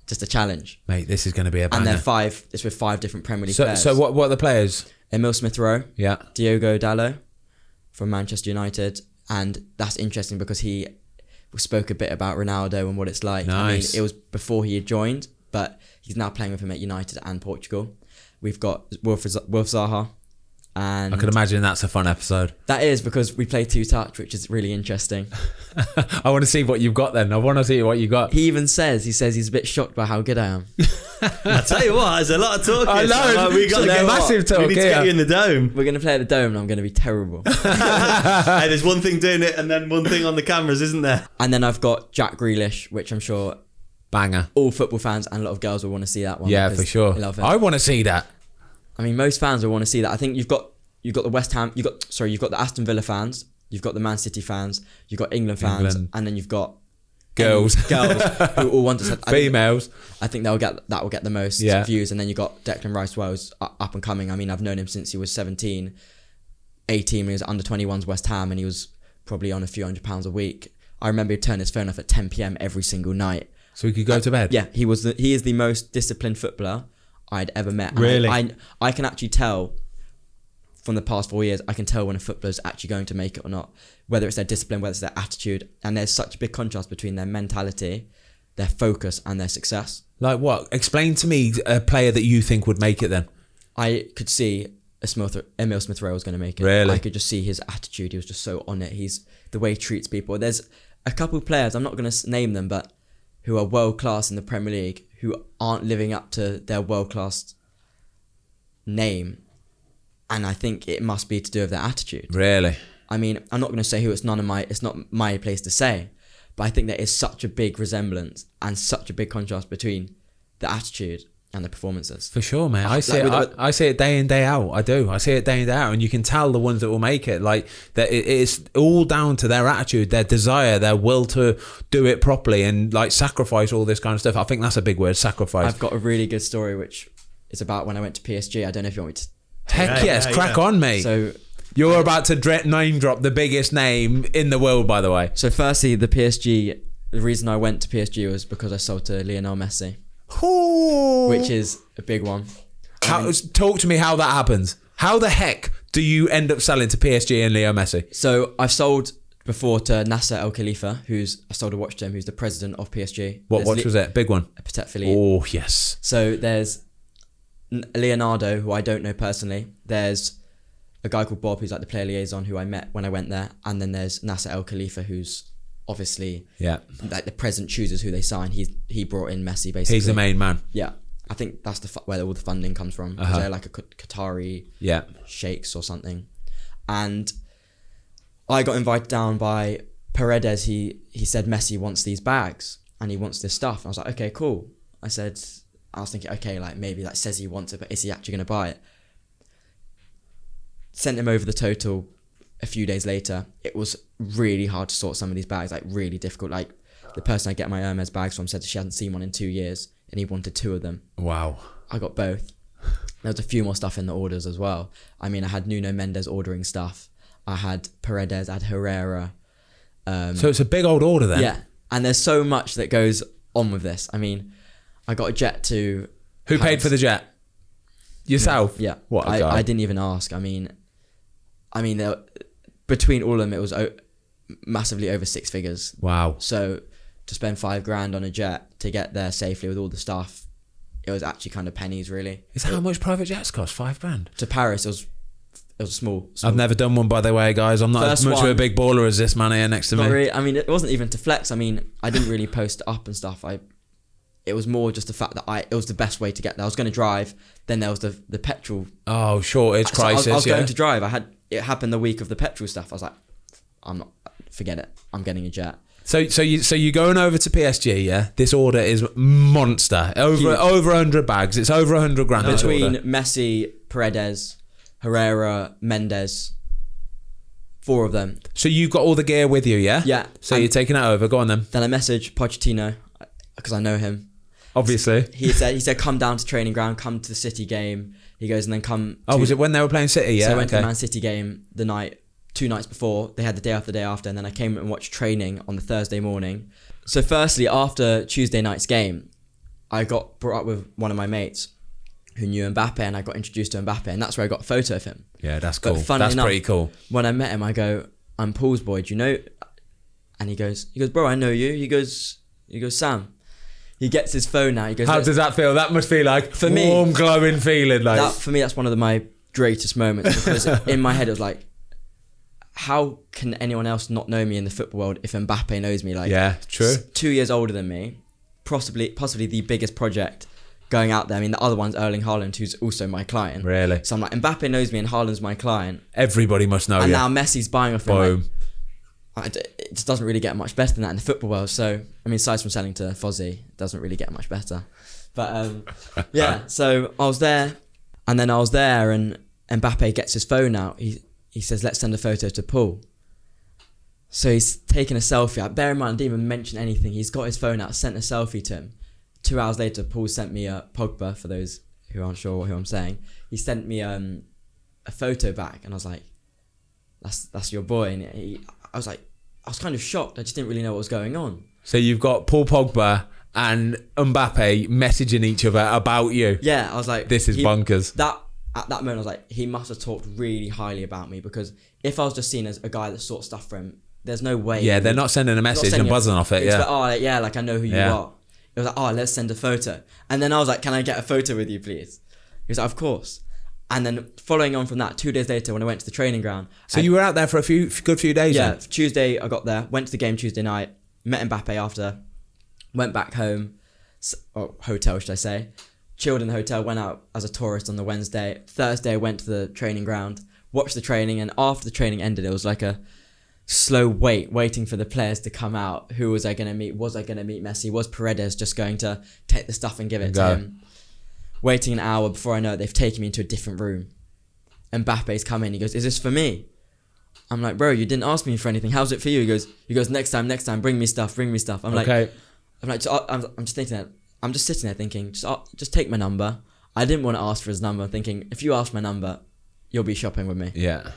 just a challenge. Mate, this is going to be a banger. And then it's with 5 different Premier League So, players. so what are the players? Emil Smith-Rowe, Yeah. Diogo Dalot from Manchester United, and that's interesting because he spoke a bit about Ronaldo and what it's like. Nice. I mean, it was before he had joined, but he's now playing with him at United and Portugal. We've got Wilf Zaha, and I can imagine that's a fun episode. that is because we play 2-touch, which is really interesting. I want to see what you've got then. I want to see what you got. He even says he's a bit shocked by how good I am. I tell you what, there's a lot of talk. I here, know. so, we got to There's get massive talk We need to here. get you in the dome. We're going to play at the Dome and I'm going to be terrible. Hey, there's one thing doing it and then one thing on the cameras, isn't there? And then I've got Jack Grealish, which I'm sure Banger. all football fans and a lot of girls will want to see that one. Yeah, because for sure. they love it. I want to see that. I mean, most fans will want to see that. I think you've got the West Ham, you've got the Aston Villa fans, you've got the Man City fans, you've got England fans, and then you've got Girls. who all want to. Females. I think that will get the most views, and then you got Declan Rice, who's up and coming. I mean, I've known him since he was 17, 18 when he was under 21s West Ham, and he was probably on a few £100 a week. I remember he'd turn his phone off at 10 p.m. every single night. So we could go to bed. Yeah, he is the most disciplined footballer I'd ever met. And Really? I can actually tell from the past 4 years, I can tell when a footballer's actually going to make it or not, whether it's their discipline, whether it's their attitude. And there's such a big contrast between their mentality, their focus, and their success. Like what? Explain to me a player that you think would make it then. I could see Emil Smith-Rowe was going to make it. Really? I could just see his attitude. He was just so on it. The way he treats people. There's a couple of players, I'm not going to name them, but who are world class in the Premier League, who aren't living up to their world class name. And I think it must be to do with their attitude. Really? I mean, I'm not going to say who. It's not my place to say, but I think there is such a big resemblance and such a big contrast between the attitude and the performances. For sure, man. I see like it. I see it day in, day out. I do. I see it day in, day out, and you can tell the ones that will make it. Like that, it's all down to their attitude, their desire, their will to do it properly, and like sacrifice all this kind of stuff. I think that's a big word, sacrifice. I've got a really good story, which is about when I went to PSG. I don't know if you want me to. Heck yes, crack on, mate. So You're about to name drop the biggest name in the world, by the way. So firstly, the reason I went to PSG was because I sold to Lionel Messi, Ooh. which is a big one. Talk to me how that happens. How the heck do you end up selling to PSG and Leo Messi? So I've sold before to Nasser El Khalifa, I sold a watch to him, who's the president of PSG. What watch was it? Big one? A Patek Philippe. Oh, yes. So there's Leonardo, who I don't know personally. There's a guy called Bob, who's like the player liaison, who I met when I went there. And then there's Nasser El Khalifa, who's obviously like the president chooses who they sign. He brought in Messi, basically. He's the main man. Yeah. I think that's where all the funding comes from. Because they're like a Qatari sheikhs or something. And I got invited down by Paredes. He said Messi wants these bags and he wants this stuff. And I was like, okay, cool. I was thinking, okay, like maybe that says he wants it, but is he actually going to buy it? Sent him over the total a few days later. It was really hard to sort some of these bags, like really difficult. Like the person I get my Hermes bags from said she hadn't seen one in 2 years and he wanted 2 of them. Wow. I got both. There was a few more stuff in the orders as well. I mean, I had Nuno Mendes ordering stuff. I had Paredes, I had Herrera. So it's a big old order then? Yeah. And there's so much that goes on with this. I mean, I got a jet to... Who paid for the jet? Yourself? Yeah. What a guy. I didn't even ask. I mean, between all of them, it was massively over 6 figures. Wow. So to spend $5,000 on a jet to get there safely with all the stuff, it was actually kind of pennies, really. Is that how much private jets cost? $5,000? To Paris, it was small. I've never done one, by the way, guys. I'm not as much of a big baller as this man here next to me. Not really. I mean, it wasn't even to flex. I mean, I didn't really post it up and stuff. It was more just the fact that it was the best way to get there. I was going to drive. Then there was the petrol. Oh, shortage crisis. I was going to drive. It happened the week of the petrol stuff. I was like, forget it. I'm getting a jet. So you're going over to PSG, yeah? This order is monster. Over 100 bags. It's over 100 grand. Between Messi, Paredes, Herrera, Mendes, 4 of them. So you've got all the gear with you, yeah? Yeah. So you're taking it over. Go on then. Then I messaged Pochettino because I know him. Obviously. He said, come down to training ground, come to the City game. He goes, and then come. Was it when they were playing City? Yeah. So I went to the Man City game the night 2 nights before. They had the day after, and then I came and watched training on the Thursday morning. So firstly, after Tuesday night's game, I got brought up with one of my mates who knew Mbappe, and I got introduced to Mbappe, and that's where I got a photo of him. Yeah, that's But cool. funnily That's enough, pretty cool. When I met him, I go, "I'm Paul's boy, do you know?" And he goes, "Bro, I know you." He goes, "Sam." He gets his phone now. He goes, How does that feel? That must be like For me, warm, glowing feeling. Like for me, that's one of my greatest moments, because in my head it was like, how can anyone else not know me in the football world if Mbappe knows me? Like, yeah, true. 2 years older than me, possibly the biggest project going out there. I mean, the other one's Erling Haaland, who's also my client. Really? So I'm like, Mbappe knows me and Haaland's my client. Everybody must know And you. now Messi's buying off him. Boom. Like, it just doesn't really get much better than that in the football world. So, I mean, aside from selling to Fozzy, it doesn't really get much better. But yeah, so I was there, and Mbappe gets his phone out. He says, "Let's send a photo to Paul." So he's taking a selfie. Bear in mind, I didn't even mention anything. He's got his phone out, sent a selfie to him. 2 hours later, Paul sent me a Pogba, for those who aren't sure who I'm saying. He sent me a photo back, and I was like, that's your boy. And I was kind of shocked. I just didn't really know what was going on. So you've got Paul Pogba and Mbappe messaging each other about you. Yeah, I was like, This is bonkers. At that moment, I was like, he must have talked really highly about me, because if I was just seen as a guy that sorts stuff for him, there's no way. Yeah, they're not sending a message and buzzing off it. It's Yeah. like, like I know who you are. It was like, let's send a photo. And then I was like, can I get a photo with you, please? He was like, of course. And then following on from that, 2 days later, when I went to the training ground. So you were out there for a good few days. Yeah, then? Tuesday I got there, went to the game Tuesday night, met Mbappe after, went back home, or hotel should I say, chilled in the hotel, went out as a tourist on the Wednesday. Thursday I went to the training ground, watched the training, and after the training ended, it was like a slow waiting for the players to come out. Who was I going to meet? Was I going to meet Messi? Was Paredes just going to take the stuff and give it to him? Waiting an hour, before I know it, they've taken me into a different room. Mbappe's come in, he goes, "Is this for me?" I'm like, "Bro, you didn't ask me for anything. How's it for you?" He goes, next time, bring me stuff. I'm like, I'm just thinking that, I'm just sitting there thinking, just take my number. I didn't want to ask for his number. I'm thinking, if you ask my number, you'll be shopping with me. Yeah.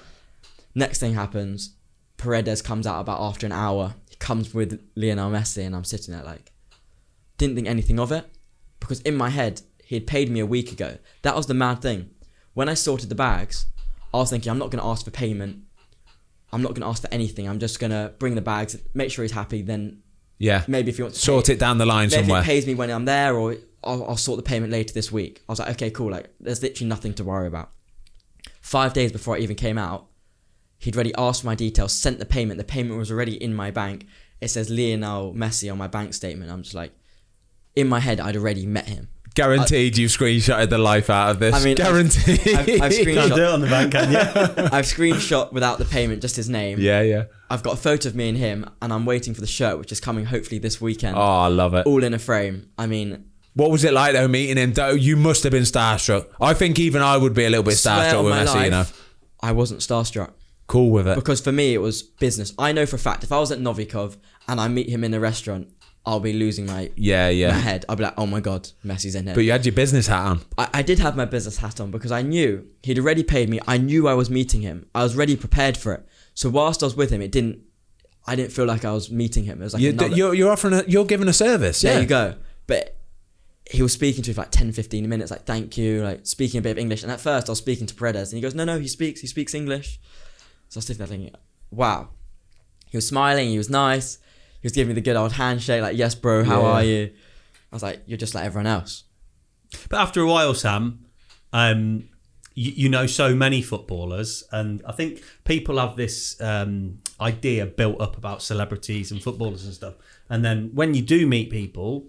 Next thing happens, Paredes comes out about after an hour. He comes with Lionel Messi, and I'm sitting there like, didn't think anything of it, because in my head, he had paid me a week ago. That was the mad thing. When I sorted the bags, I was thinking, I'm not going to ask for payment. I'm not going to ask for anything. I'm just going to bring the bags, make sure he's happy, then maybe if you want to sort it down the line somewhere. If he pays me when I'm there, or I'll sort the payment later this week. I was like, okay, cool. Like, there's literally nothing to worry about. 5 days before I even came out, he'd already asked for my details, sent the payment. The payment was already in my bank. It says Lionel Messi on my bank statement. I'm just like, in my head, I'd already met him. Guaranteed you've screenshotted the life out of this. I mean, guaranteed. I've screenshot. Can't do it on the bank, can you? I've screenshot without the payment, just his name. Yeah. I've got a photo of me and him, and I'm waiting for the shirt, which is coming hopefully this weekend. Oh, I love it. All in a frame. I mean, what was it like though meeting him? You must have been starstruck. I think even I would be a little bit starstruck with Messi, you know. I wasn't starstruck. Cool with it. Because for me, it was business. I know for a fact, if I was at Novikov and I meet him in a restaurant, I'll be losing my head. I'll be like, oh my God, Messi's in here. But you had your business hat on. I did have my business hat on, because I knew he'd already paid me. I knew I was meeting him. I was already prepared for it. So whilst I was with him, I didn't feel like I was meeting him. It was like you're giving a service. There you go. But he was speaking to me for like 10, 15 minutes, like, thank you, like speaking a bit of English. And at first I was speaking to Paredes, and he goes, no, he speaks English. So I was sitting there thinking, wow. He was smiling, he was nice. He was giving me the good old handshake, like, yes, bro, how are you? I was like, you're just like everyone else. But after a while, Sam, you know so many footballers, and I think people have this idea built up about celebrities and footballers and stuff. And then when you do meet people,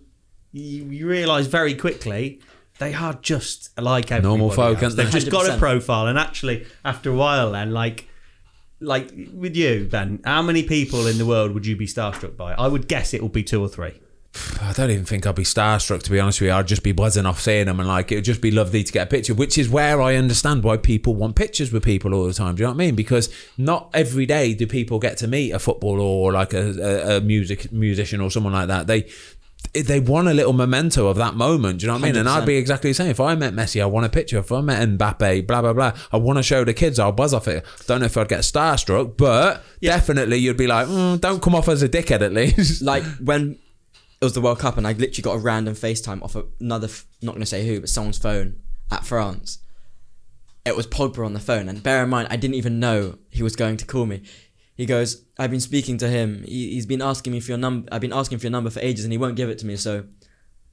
you realise very quickly they are just like everybody normal folk, else. They've just got 100%. a profile, and actually, after a while, then like with you, Ben, how many people in the world would you be starstruck by? I would guess it will be 2 or 3. I don't even think I'd be starstruck, to be honest with you. I'd just be buzzing off seeing them, and like, it would just be lovely to get a picture, which is where I understand why people want pictures with people all the time. Do you know what I mean? Because not every day do people get to meet a footballer or like a musician or someone like that. they want a little memento of that moment. Do you know what I mean? And 100%. I'd be exactly the same. If I met Messi, I want a picture. If I met Mbappe, blah, blah, blah, I want to show the kids. I'll buzz off it. Don't know if I'd get starstruck, but definitely you'd be like, don't come off as a dickhead at least. Like when it was the World Cup and I literally got a random FaceTime off another, not going to say who, but someone's phone at France. It was Pogba on the phone. And bear in mind, I didn't even know he was going to call me. He goes, I've been speaking to him. He's been asking me for your number. I've been asking for your number for ages and he won't give it to me. So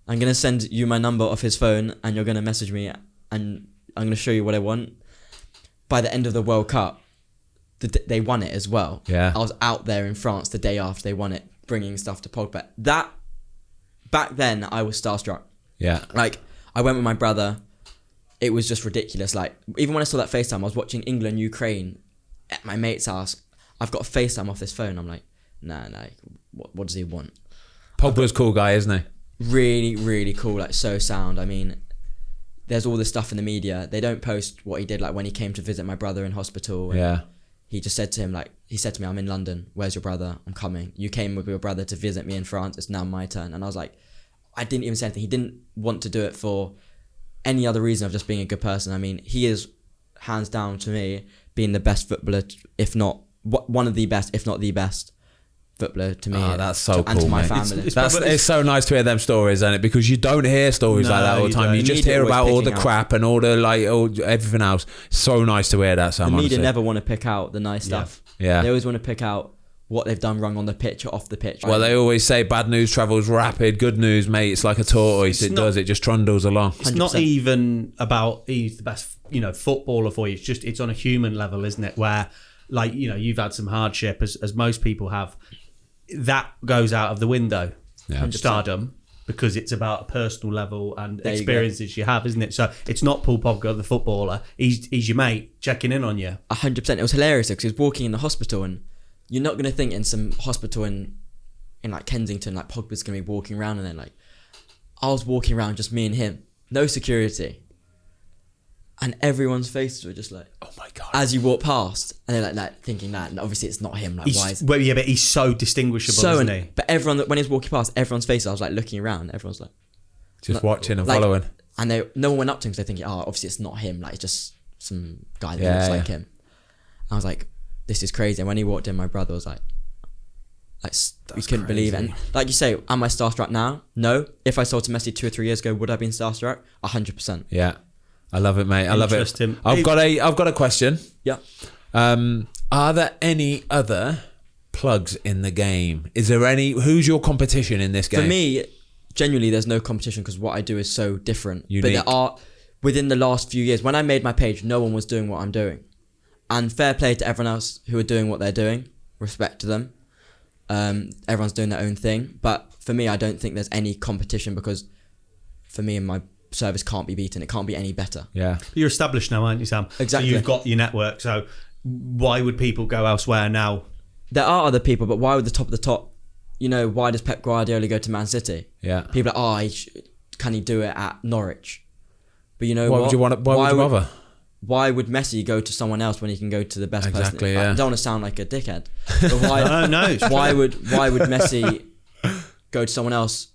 I'm going to send you my number off his phone and you're going to message me and I'm going to show you what I want. By the end of the World Cup, they won it as well. Yeah. I was out there in France the day after they won it, bringing stuff to Pogba. Back then, I was starstruck. Yeah. Like, I went with my brother. It was just ridiculous. Like, even when I saw that FaceTime, I was watching England, Ukraine at my mate's house. I've got a FaceTime off this phone. I'm like, nah, what does he want? Pogba's a cool guy, isn't he? Really, really cool. Like, so sound. I mean, there's all this stuff in the media. They don't post what he did, like when he came to visit my brother in hospital. And Yeah. he just said to him, like, he said to me, I'm in London. Where's your brother? I'm coming. You came with your brother to visit me in France. It's now my turn. And I was like, I didn't even say anything. He didn't want to do it for any other reason of just being a good person. I mean, he is, hands down to me, being the best footballer, if not one of the best, if not the best footballer to me. Oh, that's so and to cool, my mate. family. It's so nice to hear them stories, isn't it? Because you don't hear stories like that all the you time. don't. You The just media hear always about all the picking out. crap and all the everything else. So nice to hear that. So The media honestly. never want to pick out the nice stuff. Yeah. They always want to pick out what they've done wrong on the pitch or off the pitch. Well, they always say bad news travels rapid. Good news, mate, it's like a tortoise. It just trundles along. It's 100%. not even about he's the best, footballer for you. It's on a human level, isn't it? Where, like, you've had some hardship, as most people have. That goes out of the window. Yeah. 100%. Stardom, because it's about a personal level and There you experiences you have, isn't it? So it's not Paul Pogba, the footballer. He's your mate checking in on you. 100%. It was hilarious because he was walking in the hospital, and you're not going to think in some hospital in like Kensington, like Pogba's going to be walking around, and then like I was walking around, just me and him, no security, and everyone's faces were just like, Oh my god. as you walk past, and they're like thinking that, and obviously it's not him. Like, why is But he's so distinguishable, isn't he? But everyone, when he was walking past, everyone's faces, I was like looking around, everyone's like, Just watching and like, following. and no one went up to him because they're thinking, oh, obviously it's not him, like it's just some guy that Yeah, looks yeah. like him. I was like, this is crazy. And when he walked in, my brother was like we couldn't believe it. And like you say, am I starstruck now? No. If I saw to Messi 2 or 3 years ago, would I have been starstruck? 100%. Yeah. I love it, mate. I love it. Interesting. I've got a question. Yeah. Are there any other plugs in the game? Is there any? Who's your competition in this game? For me, genuinely, there's no competition because what I do is so different. Unique. But there are, within the last few years, when I made my page, no one was doing what I'm doing. And fair play to everyone else who are doing what they're doing. Respect to them. Everyone's doing their own thing. But for me, I don't think there's any competition because for me and my service can't be beaten. It can't be any better. Yeah. You're established now, aren't you, Sam? Exactly. So you've got your network. So why would people go elsewhere now? There are other people, but why would the top of the top? Why does Pep Guardiola go to Man City? Yeah. People are, can he do it at Norwich? But you know Why what? would you want? Why would you bother? Why would Messi go to someone else when he can go to the best Exactly, person? yeah. I don't want to sound like a dickhead. But why? No. why would Messi go to someone else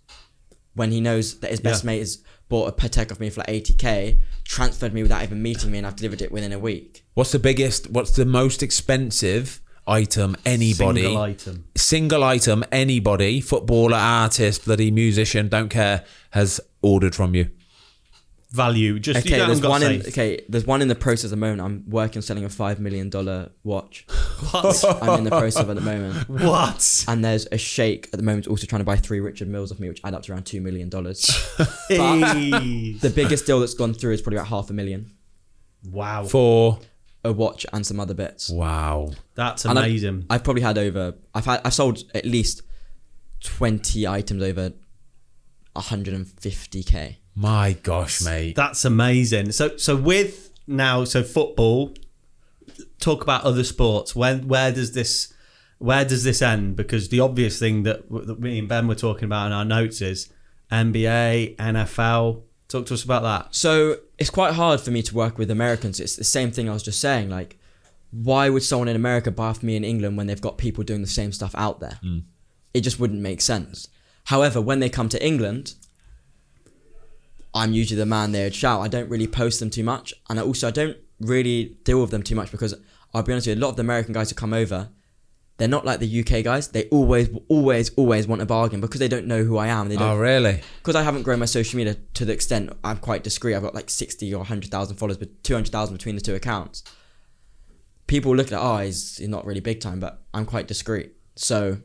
when he knows that his best mate has bought a Patek off me for like 80k, transferred me without even meeting me, and I've delivered it within a week? What's the most expensive item anybody? Single item anybody, footballer, artist, bloody musician, don't care, has ordered from you. Value. Just you Okay, haven't got safe. there's one in the process at the moment. I'm working on selling a $5 million watch. What? I'm in the process of at the moment. What? And there's a sheikh at the moment also trying to buy 3 Richard Milles off me, which add up to around $2 million. Hey. The biggest deal that's gone through is probably about $500,000. Wow. For A watch and some other bits. wow. That's And amazing. I've probably had I've sold at least 20 items over 150k. My gosh, mate. That's amazing. So with now, football. Talk about other sports. Where does this end? Because the obvious thing that me and Ben were talking about in our notes is NBA, NFL. Talk to us about that. So it's quite hard for me to work with Americans. It's the same thing I was just saying. Like, why would someone in America buy off me in England when they've got people doing the same stuff out there? It just wouldn't make sense. However, when they come to England, I'm usually the man they would shout. I don't really post them too much, and I don't really deal with them too much because I'll be honest with you, a lot of the American guys who come over, they're not like the UK guys. They always want a bargain because they don't know who I am. They don't, Oh, really? because I haven't grown my social media to the extent I'm quite discreet. I've got like 60 or 100,000 followers, but 200,000 between the two accounts. People look at, he's not really big time, but I'm quite discreet. So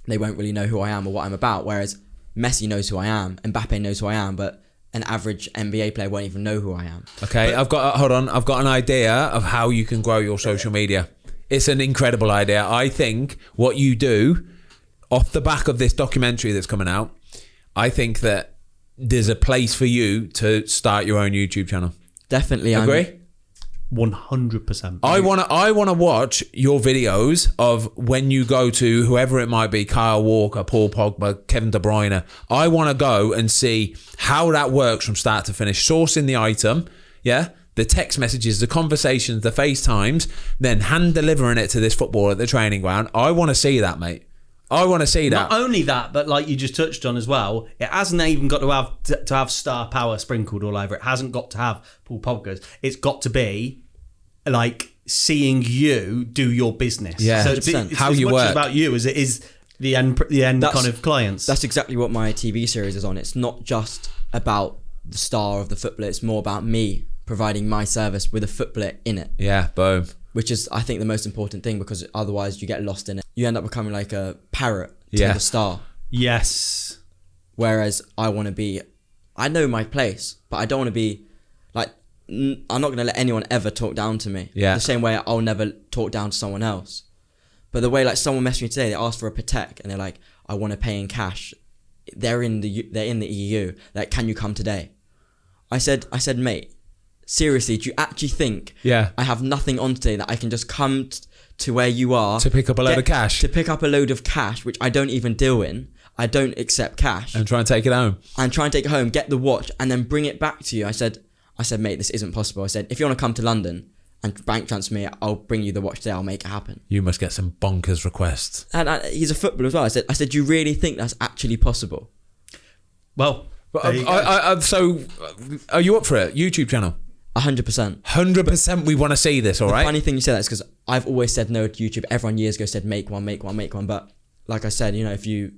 they won't really know who I am or what I'm about. Whereas Messi knows who I am, Mbappe knows who I am, but an average NBA player won't even know who I am. Okay, I've got an idea of how you can grow your social media. It's an incredible idea. I think what you do off the back of this documentary that's coming out, I think that there's a place for you to start your own YouTube channel. Definitely. Agree? 100%. I want to watch your videos of when you go to whoever it might be, Kyle Walker, Paul Pogba, Kevin De Bruyne. I want to go and see how that works from start to finish, sourcing the item, yeah, the text messages, the conversations, the FaceTimes, then hand delivering it to this footballer at the training ground. I want to see that, mate. I want to see that. Not only that, but like you just touched on as well, it hasn't even got to have star power sprinkled all over it. It hasn't got to have Paul Pogba's. It's got to be like seeing you do your business. Yeah, so 100%. it's How as you much work. about you as it is the end kind of clients. That's exactly what my TV series is on. It's not just about the star of the footballer. It's more about me providing my service with a footballer in it. Yeah, boom. Which is, I think, the most important thing, because otherwise you get lost in it. You end up becoming like a parrot to the star. Yes. Whereas I know my place, but I don't want to be like, I'm not going to let anyone ever talk down to me. Yeah. The same way I'll never talk down to someone else. But the way like someone messaged me today, they asked for a Patek and they're like, I want to pay in cash. They're in the EU. Like, can you come today? I said, mate, seriously, do you actually think I have nothing on today that I can just come to where you are To pick up a load of cash. To pick up a load of cash, which I don't even deal in. I don't accept cash. And try and take it home. And try and take it home, get the watch, and then bring it back to you. I said, mate, this isn't possible. I said, if you want to come to London and bank transfer me, I'll bring you the watch today. I'll make it happen. You must get some bonkers requests. And he's a footballer as well. I said, do you really think that's actually possible? Well, so are you up for it? YouTube channel? 100%. 100% we want to see this, all right? The funny thing you say that is because I've always said no to YouTube. Everyone years ago said make one. But like I said, if you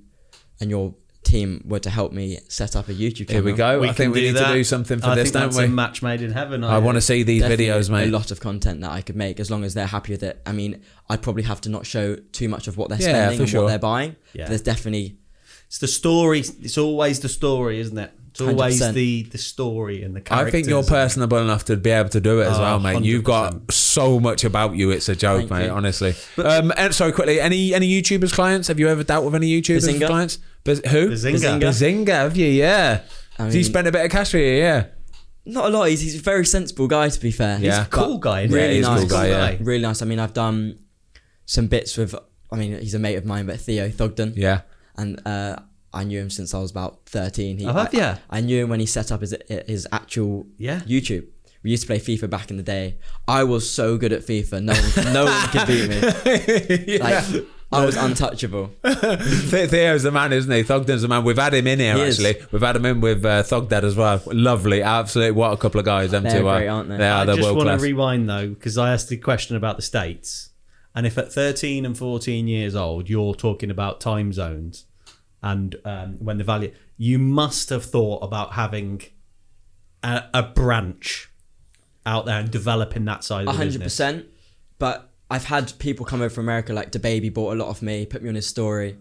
and your team were to help me set up a YouTube channel. Here we go. I think we need to do something for this, don't we? A match made in heaven. I want to see these Definitely videos, mate. A lot of content that I could make as long as they're happy with it. I mean, I'd probably have to not show too much of what they're spending and what they're buying. Yeah. But there's definitely... It's the story. It's always the story, isn't it? It's always 100%. the story and the characters. I think you're personable enough to be able to do it as well, mate. 100%. You've got so much about you. It's a joke, Thank mate, you. honestly. And sorry, quickly, any YouTubers clients? Have you ever dealt with any YouTubers Bazinga. clients? Who? Bazinga, have you? Yeah. I So you mean- spent a bit of cash for you, yeah. Not a lot. He's a very sensible guy, to be fair. Yeah. He's a cool guy. Isn't Yeah, he? he's a cool guy, yeah. Really nice. I mean, I've done some bits with... I mean, he's a mate of mine, but Theo Thogden. Yeah. And I knew him since I was about 13. I knew him when he set up his actual YouTube. We used to play FIFA back in the day. I was so good at FIFA. No one could beat me. Like, I was untouchable. Theo's the man, isn't he? Thogden's the man. We've had him in here, actually. We've had him in with Thogdad as well. Lovely. Absolutely. What a couple of guys, them They're two are. great, aren't they? They are. I They're just world want class. to rewind though, because I asked the question about the States, and if at 13 and 14 years old you're talking about time zones and when the value, you must have thought about having a branch out there and developing that side of the business. 100%. But I've had people come over from America, like DaBaby bought a lot off me, put me on his story.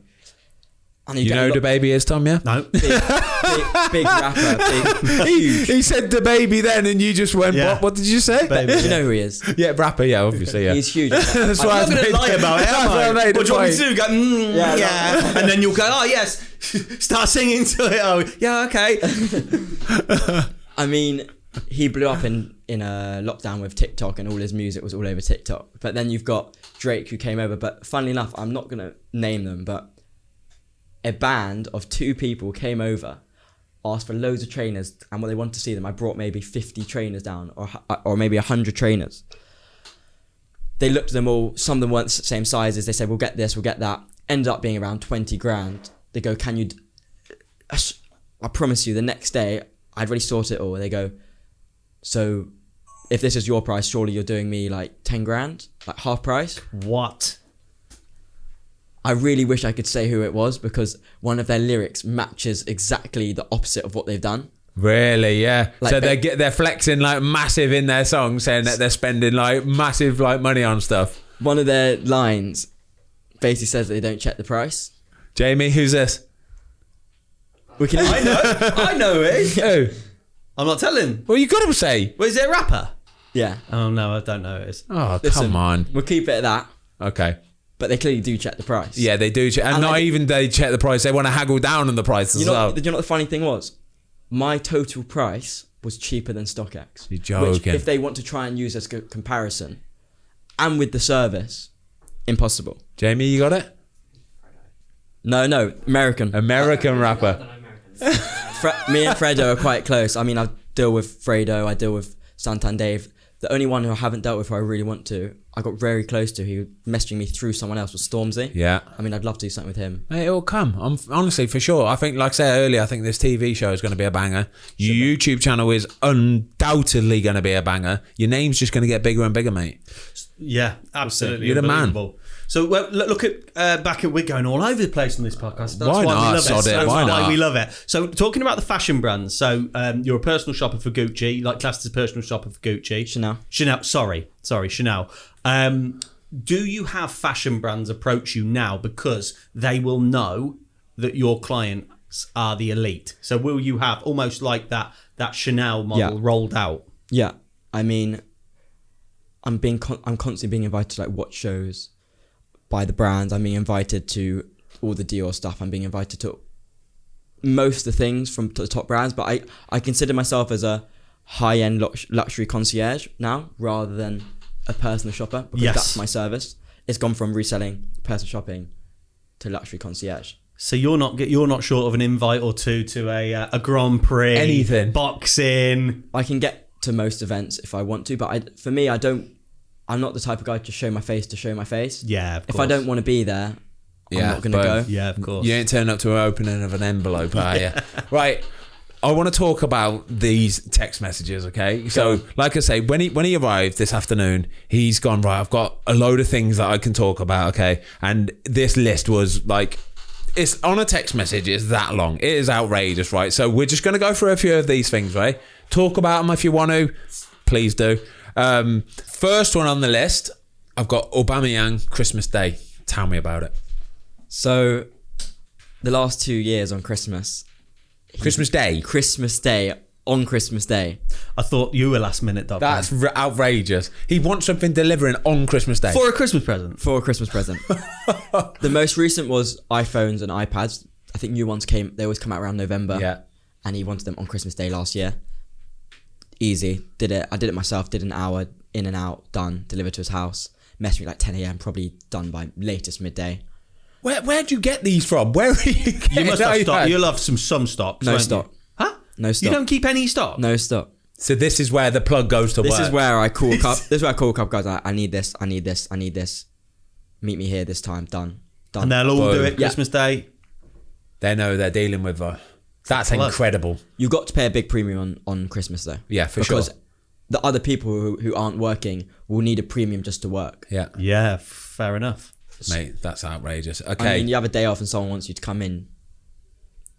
And You know who the baby is, Tom, yeah? No. big rapper, huge. He said the baby then, and you just went, Yeah. what did you say? Baby. Do you know who he is? Yeah, rapper, yeah, obviously, yeah. He's huge. That's why I'm not going to lie about it, am I? What do you want me to do? Go, Yeah, and then you'll go, oh yes, start singing to it. Oh yeah, okay. I mean, he blew up in a lockdown with TikTok, and all his music was all over TikTok. But then you've got Drake, who came over. But funnily enough, I'm not going to name them, but a band of 2 people came over, asked for loads of trainers, and when they wanted to see them, I brought maybe 50 trainers down, or maybe 100 trainers. They looked at them all. Some of them weren't the same sizes. They said, we'll get this, we'll get that. Ended up being around 20 grand. They go, can you I promise you, the next day I'd already sorted it all. They go, so if this is your price, surely you're doing me like 10 grand, like half price. What? I really wish I could say who it was because one of their lyrics matches exactly the opposite of what they've done. Really, yeah. Like so they're flexing like massive in their song, saying that they're spending like massive like money on stuff. One of their lines basically says they don't check the price. Jamie, who's this? We can. I know it. Who? I'm not telling. Well, you got to say. Well, is it a rapper? Yeah. Oh no, I don't know who it is. Oh, Listen, come on. We'll keep it at that. Okay. But they clearly do check the price. Yeah, they do. And not even they check the price. They want to haggle down on the price as well. You know what the funny thing was? My total price was cheaper than StockX. You're joking. Which, if they want to try and use as a comparison, and with the service, impossible. Jamie, you got it? No, American. American rapper. Me and Fredo are quite close. I mean, I deal with Fredo, I deal with Santander. The only one who I haven't dealt with who I really want to, I got very close to, who messaging me through someone else, was Stormzy. Yeah. I mean, I'd love to do something with him. Mate, it'll come. Honestly, for sure. I think, like I said earlier, I think this TV show is going to be a banger. Your YouTube channel is undoubtedly going to be a banger. Your name's just going to get bigger and bigger, mate. Yeah, absolutely. You're the man. Unbelievable. So look at back at, we're going all over the place on this podcast. That's Why why not? we love Sod it. it. That's Why why not? we love it. So talking about the fashion brands. So you're a personal shopper for Gucci, like classed as a personal shopper for Gucci. Chanel. Sorry, Chanel. Do you have fashion brands approach you now because they will know that your clients are the elite? So will you have almost like that Chanel model rolled out? Yeah. I mean, I'm constantly being invited to like watch shows by the brands. I'm being invited to all the Dior stuff. I'm being invited to most of the things from the top brands, but I consider myself as a high-end luxury concierge now rather than a personal shopper, because that's my service. It's gone from reselling personal shopping to luxury concierge. So you're not short of an invite or two to a Grand Prix, Anything. boxing. I can get to most events if I want to, but for me, I'm not the type of guy to show my face to show my face. Yeah, of course. If I don't want to be there, I'm not going to go. Yeah, of course. You ain't turning up to an opening of an envelope, are you? Right. I want to talk about these text messages, okay? So, like I say, when he arrived this afternoon, he's gone, right, I've got a load of things that I can talk about, okay? And this list was like, it's on a text message, it's that long. It is outrageous, right? So we're just going to go through a few of these things, right? Talk about them if you want to. Please do. First one on the list, I've got Aubameyang Christmas Day. Tell me about it. So, the last 2 years on Christmas Day, on Christmas Day. I thought you were last minute, Doc. That's outrageous. He wants something delivering on Christmas Day. for a Christmas present. For a Christmas present. The most recent was iPhones and iPads. I think new ones they always come out around November. Yeah. And he wanted them on Christmas Day last year. Easy. Did it. I did it myself. Did an hour, in and out, done, delivered to his house. Messaged me like 10 a.m, probably done by latest midday. Where'd you get these from? Where are you getting You must have stock. iPads? You'll have some stock. No stock. Huh? No stock. You don't keep any stock? No stock. So this is where the plug goes to work. This is where I call up. This is where I call up guys. I need this. I need this. I need this. Meet me here this time. Done. And they'll all do it Yeah. Christmas Day. They know they're dealing with that's incredible. You've got to pay a big premium on Christmas though. Yeah, for sure. Because the other people who aren't working will need a premium just to work. Yeah. Yeah, fair enough. Mate, that's outrageous. Okay. I mean, you have a day off and someone wants you to come in,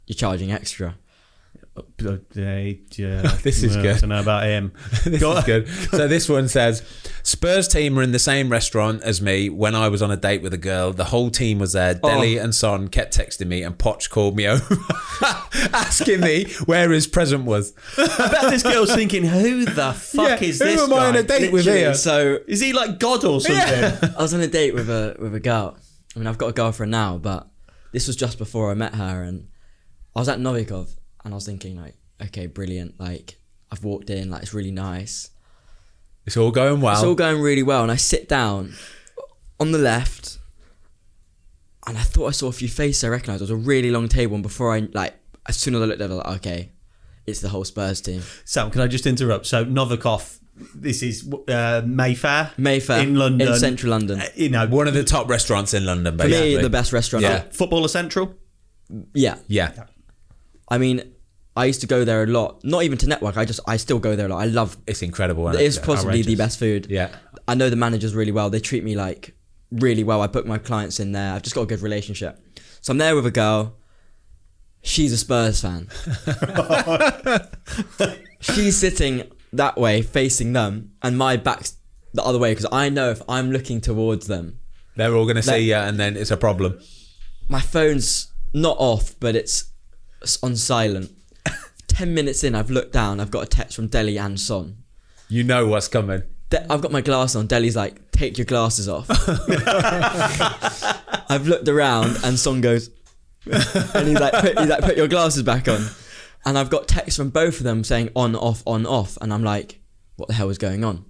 you're charging extra. This is good. I don't know about him. This is good. So this one says, Spurs team were in the same restaurant as me when I was on a date with a girl. The whole team was there. Deli and Son kept texting me and Poch called me over asking me where his present was. I bet this girl's thinking, who the fuck is this who am I on guy? a date with Literally, here? So Is he like God or something? I was on a date with a girl. I mean, I've got a girlfriend now, but this was just before I met her, and I was at Novikov, and I was thinking like, okay, brilliant. Like, I've walked in, like, it's really nice. It's all going well. It's all going really well, and I sit down on the left, and I thought I saw a few faces I recognised. It was a really long table, and before as soon as I looked at it, I was like, okay, it's the whole Spurs team. Sam, can I just interrupt? So Novikov, this is Mayfair in London, in central London. One of the top restaurants in London, For basically. me, the best restaurant. Yeah. Footballer Central. Yeah. Yeah. I mean, I used to go there a lot. Not even to network. I still go there a lot. I love. It's incredible. Isn't It's it? possibly the Outrageous. best food. Yeah. I know the managers really well. They treat me like really well. I book my clients in there. I've just got a good relationship. So I'm there with a girl. She's a Spurs fan. She's sitting that way, facing them, and my back's the other way because I know if I'm looking towards them, They're all going to see you, and then it's a problem. my phone's not off, but it's on silent. 10 minutes in, I've looked down. I've got a text from Deli and Son. You know what's coming. I've got my glasses on. Deli's like, take your glasses off. I've looked around and Son goes, and he's like, put your glasses back on. And I've got texts from both of them saying on, off. And I'm like, what the hell is going on?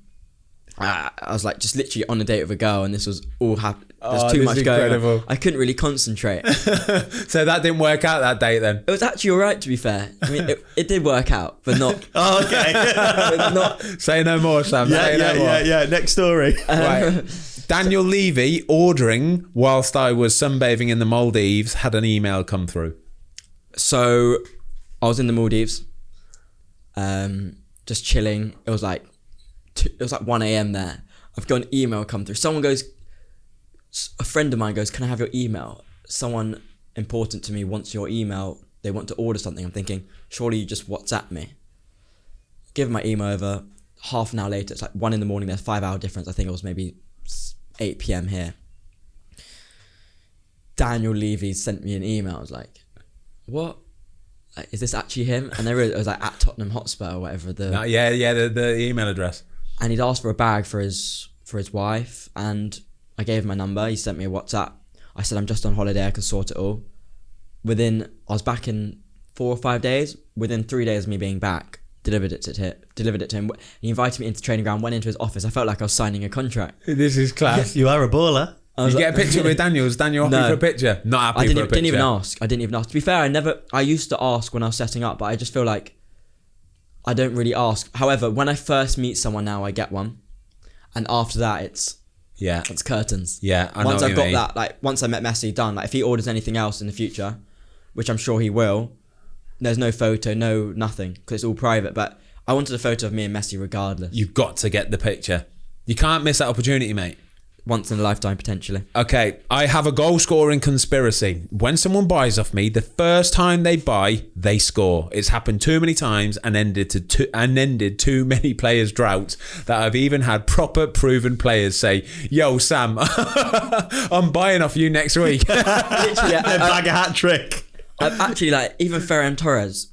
I was like, just literally on a date with a girl, and this was all happening. There's too much going on. I couldn't really concentrate. So that didn't work out that date then? It was actually all right, to be fair. I mean, it did work out, but not. Oh, okay. but not. Say no more, Sam. Say no more. yeah. Next story. Right. Daniel Levy ordering whilst I was sunbathing in the Maldives had an email come through. So I was in the Maldives, just chilling. It was like 1 a.m. there. I've got an email come through. A friend of mine goes, can I have your email? Someone important to me wants your email. They want to order something. I'm thinking, surely you just WhatsApp me. Give my email over. Half an hour later, it's like 1 a.m. There's 5-hour difference. I think it was maybe 8 p.m. here. Daniel Levy sent me an email. I was like, what? Like, is this actually him? And it was like at Tottenham Hotspur or whatever. The email address. And he'd asked for a bag for his wife, and I gave him my number. He sent me a WhatsApp. I said, I'm just on holiday, I can sort it all. I was back in 4 or 5 days. Within 3 days of me being back, delivered it to him. He invited me into the training ground, went into his office. I felt like I was signing a contract. This is class. You are a baller. Did you get a picture with Daniel? Was Daniel happy for a picture? Not happy for a picture. Didn't even ask. I didn't even ask. To be fair, I used to ask when I was setting up, but I just feel like I don't really ask. However, when I first meet someone now, I get one. And after that, it's curtains. Yeah, I know once what I've you got mean. that, like once I met Messi, done. Like if he orders anything else in the future, which I'm sure he will, there's no photo, no nothing, because it's all private. But I wanted a photo of me and Messi regardless. You've got to get the picture. You can't miss that opportunity, mate. Once in a lifetime, potentially. Okay, I have a goal scoring conspiracy. When someone buys off me, the first time they buy, they score. It's happened too many times and ended too many players' droughts that I've even had proper proven players say, "Yo, Sam, I'm buying off you next week." Literally, Bag a hat trick. I've actually, like, even Ferran Torres,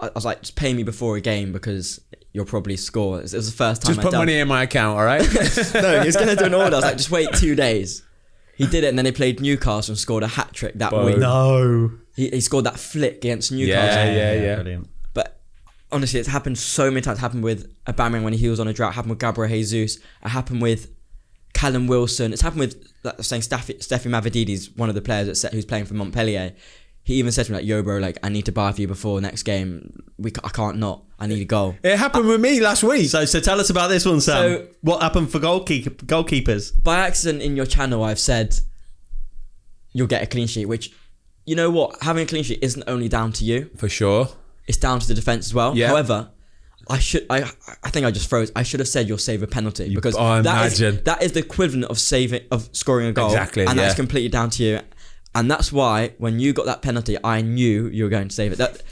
I was like, just pay me before a game because you'll probably score. It was the first time Just put money in my account, all right? No, he was going to do an order. I was like, just wait 2 days. He did it, and then he played Newcastle and scored a hat trick that week. No. He scored that flick against Newcastle. Yeah. Brilliant. But honestly, it's happened so many times. It happened with Aubameyang when he was on a drought. It happened with GoPro Jesus. It happened with Callum Wilson. It's happened with, like, saying Steffi Mavropanos, one of the players who's playing for Montpellier. He even said to me, like, yo, bro, like, I need to buy for you before next game. I can't not. I need a goal. It happened with me last week. So tell us about this one, Sam. So- what happened for goalkeepers? By accident in your channel, I've said you'll get a clean sheet, which, you know what? Having a clean sheet isn't only down to you. For sure. It's down to the defence as well. Yeah. However, I think I just froze. I should have said you'll save a penalty because I imagine. that is the equivalent of scoring a goal. Exactly, and yeah. that's completely down to you. And that's why when you got that penalty, I knew you were going to save it. That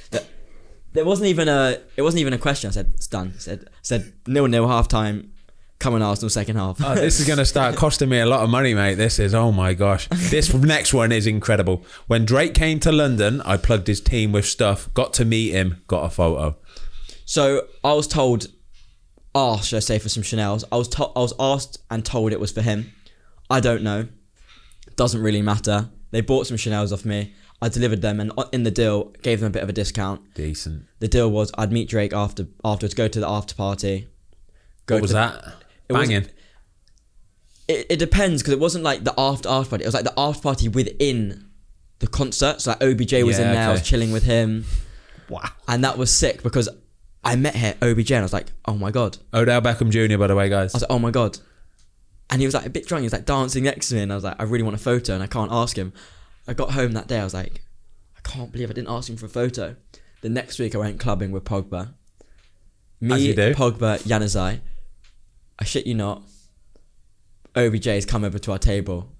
it wasn't even a question. I said it's done. Said 0-0 half time. Come on, Arsenal second half. Oh, this is going to start costing me a lot of money, mate. This is, oh my gosh. This next one is incredible. When Drake came to London, I plugged his team with stuff, got to meet him, got a photo. So I was told, should I say, for some Chanels. I was asked and told it was for him. I don't know. Doesn't really matter. They bought some Chanels off me. I delivered them, and in the deal, gave them a bit of a discount. Decent. The deal was I'd meet Drake afterwards, go to the after party. What was that? Banging. It depends, because it wasn't like the after party. It was like the after party within the concert. So like OBJ was in there. I was chilling with him. Wow. And that was sick because I met here OBJ and I was like, oh my God. Odell Beckham Jr., by the way, guys. I was like, oh my God. And he was like a bit drunk. He was like dancing next to me, and I was like, I really want a photo, and I can't ask him. I got home that day. I was like, I can't believe I didn't ask him for a photo. The next week I went clubbing with Pogba. As you do. Pogba, Januzaj. I shit you not. OBJ's come over to our table.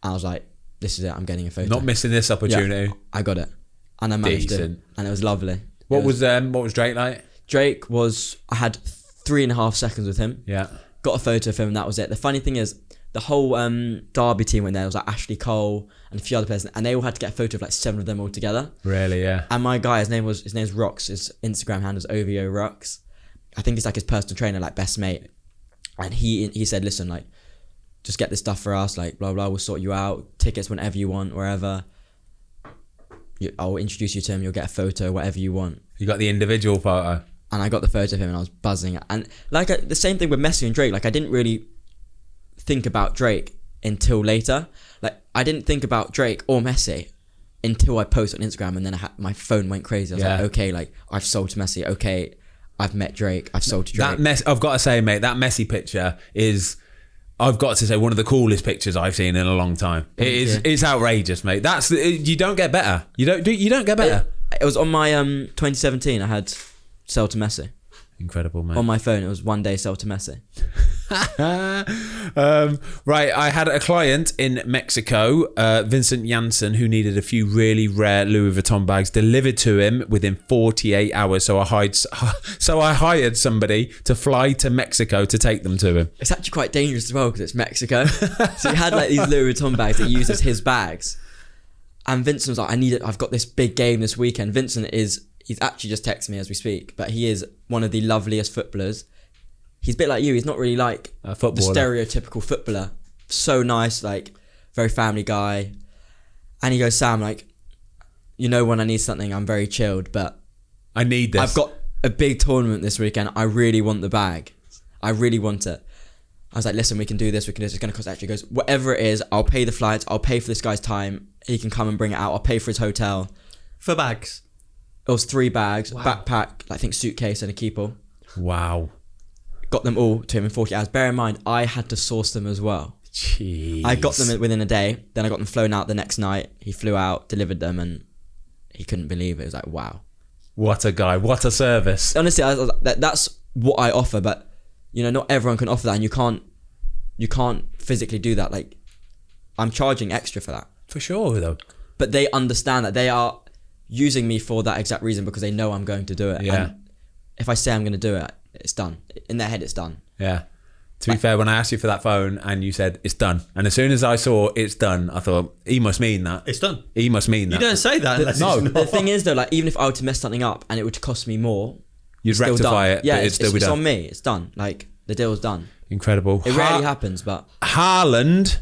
I was like, this is it, I'm getting a photo. Not missing this opportunity. Yeah, I got it. And I managed Decent. it. And it was lovely. What was Drake like? Drake was, I had 3.5 seconds with him. Yeah. Got a photo of him and that was it. The funny thing is, the whole Derby team went there. It was like Ashley Cole and a few other players, and they all had to get a photo of like 7 of them all together. Really, yeah. And my guy, his name's Rox. His Instagram handle is OVO Rox. I think it's like his personal trainer, like best mate. And he said, listen, like, just get this stuff for us, like blah blah. We'll sort you out. Tickets whenever you want, wherever. I'll introduce you to him. You'll get a photo, whatever you want. You got the individual photo. And I got the photo of him, and I was buzzing. And like the same thing with Messi and Drake. Like I didn't really think about Drake until later. Like I didn't think about Drake or Messi until I posted on Instagram, and then my phone went crazy. I was like, okay, like I've sold to Messi. Okay, I've met Drake. I've sold to Drake. I've got to say, mate, that Messi picture is, I've got to say, one of the coolest pictures I've seen in a long time. It's outrageous, mate. You don't get better. You don't get better. It was on my 2017. I had sell to Messi. Incredible, man. On my phone, it was one day sell to Messi. Right, I had a client in Mexico, Vincent Janssen, who needed a few really rare Louis Vuitton bags delivered to him within 48 hours. So I hired somebody to fly to Mexico to take them to him. It's actually quite dangerous as well because it's Mexico. So he had like these Louis Vuitton bags that he used as his bags. And Vincent was like, I need it. I've got this big game this weekend. He's actually just texted me as we speak, but he is one of the loveliest footballers. He's a bit like you. He's not really like the stereotypical footballer. So nice, like very family guy. And he goes, Sam, like, you know, when I need something, I'm very chilled, but I need this. I've got a big tournament this weekend. I really want the bag. I really want it. I was like, listen, we can do this. We can do this. It's going to cost extra. He goes, whatever it is, I'll pay the flights. I'll pay for this guy's time. He can come and bring it out. I'll pay for his hotel. For bags? It was 3 bags, backpack, I think suitcase and a keeper. Wow. Got them all to him in 40 hours. Bear in mind, I had to source them as well. Jeez. I got them within a day. Then I got them flown out the next night. He flew out, delivered them, and he couldn't believe it. It was like, wow. What a guy. What a service. Honestly, that's what I offer, but you know, not everyone can offer that, and you can't physically do that. Like, I'm charging extra for that. For sure, though. But they understand that they are using me for that exact reason because they know I'm going to do it. Yeah. And if I say I'm going to do it, it's done. In their head, it's done. Yeah. To be fair, when I asked you for that phone and you said it's done, and as soon as I saw it's done, I thought he must mean that. It's done. He must mean that. You don't say that unless it's not. The thing is though, like even if I were to mess something up and it would cost me more, You'd rectify it, yeah, but it'd still be done. It's on me. It's done. Like the deal's done. Incredible. It rarely happens, but Haaland,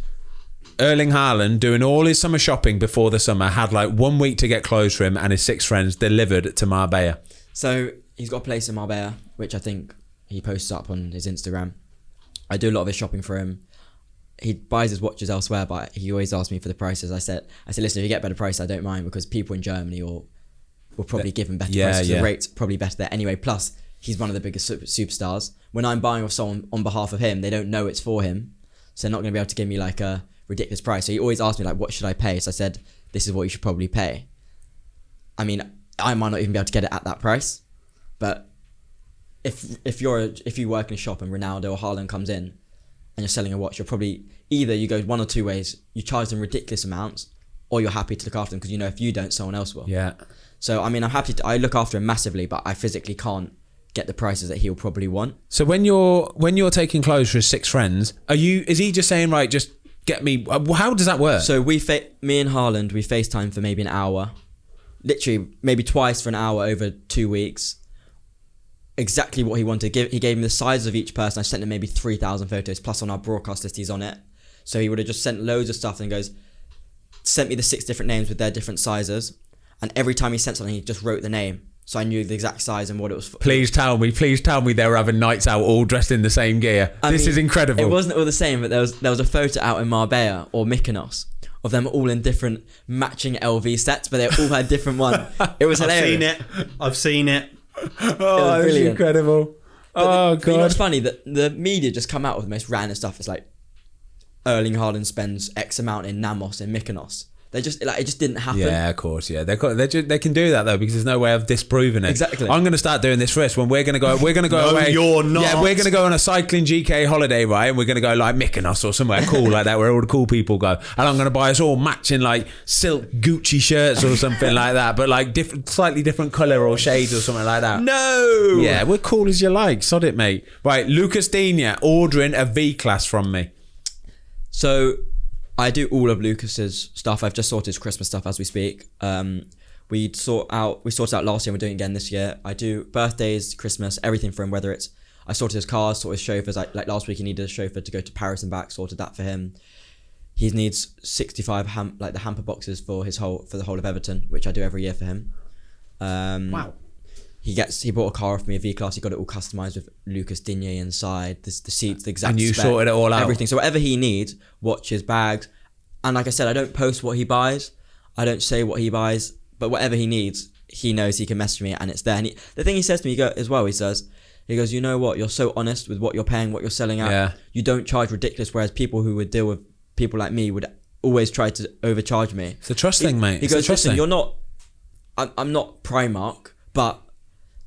Erling Haaland, doing all his summer shopping before the summer, had like 1 week to get clothes for him and his 6 friends delivered to Marbella. So he's got a place in Marbella, which I think he posts up on his Instagram. I do a lot of his shopping for him. He buys his watches elsewhere, but he always asks me for the prices. I said, listen, if you get better price, I don't mind, because people in Germany will probably give him better prices. The rate's probably better there anyway. Plus, he's one of the biggest superstars. When I'm buying off someone on behalf of him, they don't know it's for him, so they're not going to be able to give me like a ridiculous price. So he always asks me like, what should I pay? So I said, this is what you should probably pay. I mean, I might not even be able to get it at that price, but if you work in a shop and Ronaldo or Haaland comes in and you're selling a watch, you're probably either you go one or two ways. You charge them ridiculous amounts, or you're happy to look after them because you know if you don't, someone else will. Yeah. So I mean, I look after him massively, but I physically can't get the prices that he'll probably want. So when you're taking clothes for his 6 friends, is he just saying, right, just get me? How does that work? So me and Haaland, we FaceTime for maybe an hour, literally maybe twice for an hour over 2 weeks. Exactly what he wanted. He gave me the size of each person. I sent him maybe 3,000 photos, plus on our broadcast list he's on it. So he would have just sent loads of stuff and sent me the 6 different names with their different sizes. And every time he sent something, he just wrote the name. So I knew the exact size and what it was for. Please tell me they were having nights out all dressed in the same gear. This is incredible. It wasn't all the same, but there was a photo out in Marbella or Mykonos of them all in different matching LV sets, but they all had different one. It was hilarious. I've seen it. Oh, that's incredible. God. You know what's funny? That the media just come out with the most random stuff. It's like Erling Haaland spends X amount in Namos in Mykonos. They just like it just didn't happen. Yeah, of course. Yeah, they can do that though because there's no way of disproving it. Exactly. I'm going to start doing this for us when we're going to go. We're going to go No, away. you're not. Yeah, we're going to go on a cycling GK holiday, right? And we're going to go like Mykonos or somewhere cool like that, where all the cool people go. And I'm going to buy us all matching like silk Gucci shirts or something like that, but like slightly different colour or shades or something like that. No. Yeah, we're cool as you like. Sod it, mate. Right, Lucas Dina ordering a V-Class from me. So I do all of Lucas's stuff. I've just sorted his Christmas stuff as we speak. We sorted out last year. We're doing it again this year. I do birthdays, Christmas, everything for him. Whether it's I sorted his cars, sorted his chauffeurs. Like last week, he needed a chauffeur to go to Paris and back. Sorted that for him. He needs 65 the hamper boxes for the whole of Everton, which I do every year for him. Wow. He bought a car off me, a V-Class. He got it all customized with Lucas Digne inside, the seats, the exact And you spec, sorted it all out? everything. So whatever he needs, watches, bags, and like I said, I don't post what he buys. I don't say what he buys, but whatever he needs, he knows he can message me and it's there. And the thing he says to me as well, he goes, you know what? You're so honest with what you're paying, what you're selling at. Yeah. You don't charge ridiculous, whereas people who would deal with people like me would always try to overcharge me. It's a trust thing, mate. He It's a goes, trust listen, thing. you're not, I'm not Primark, but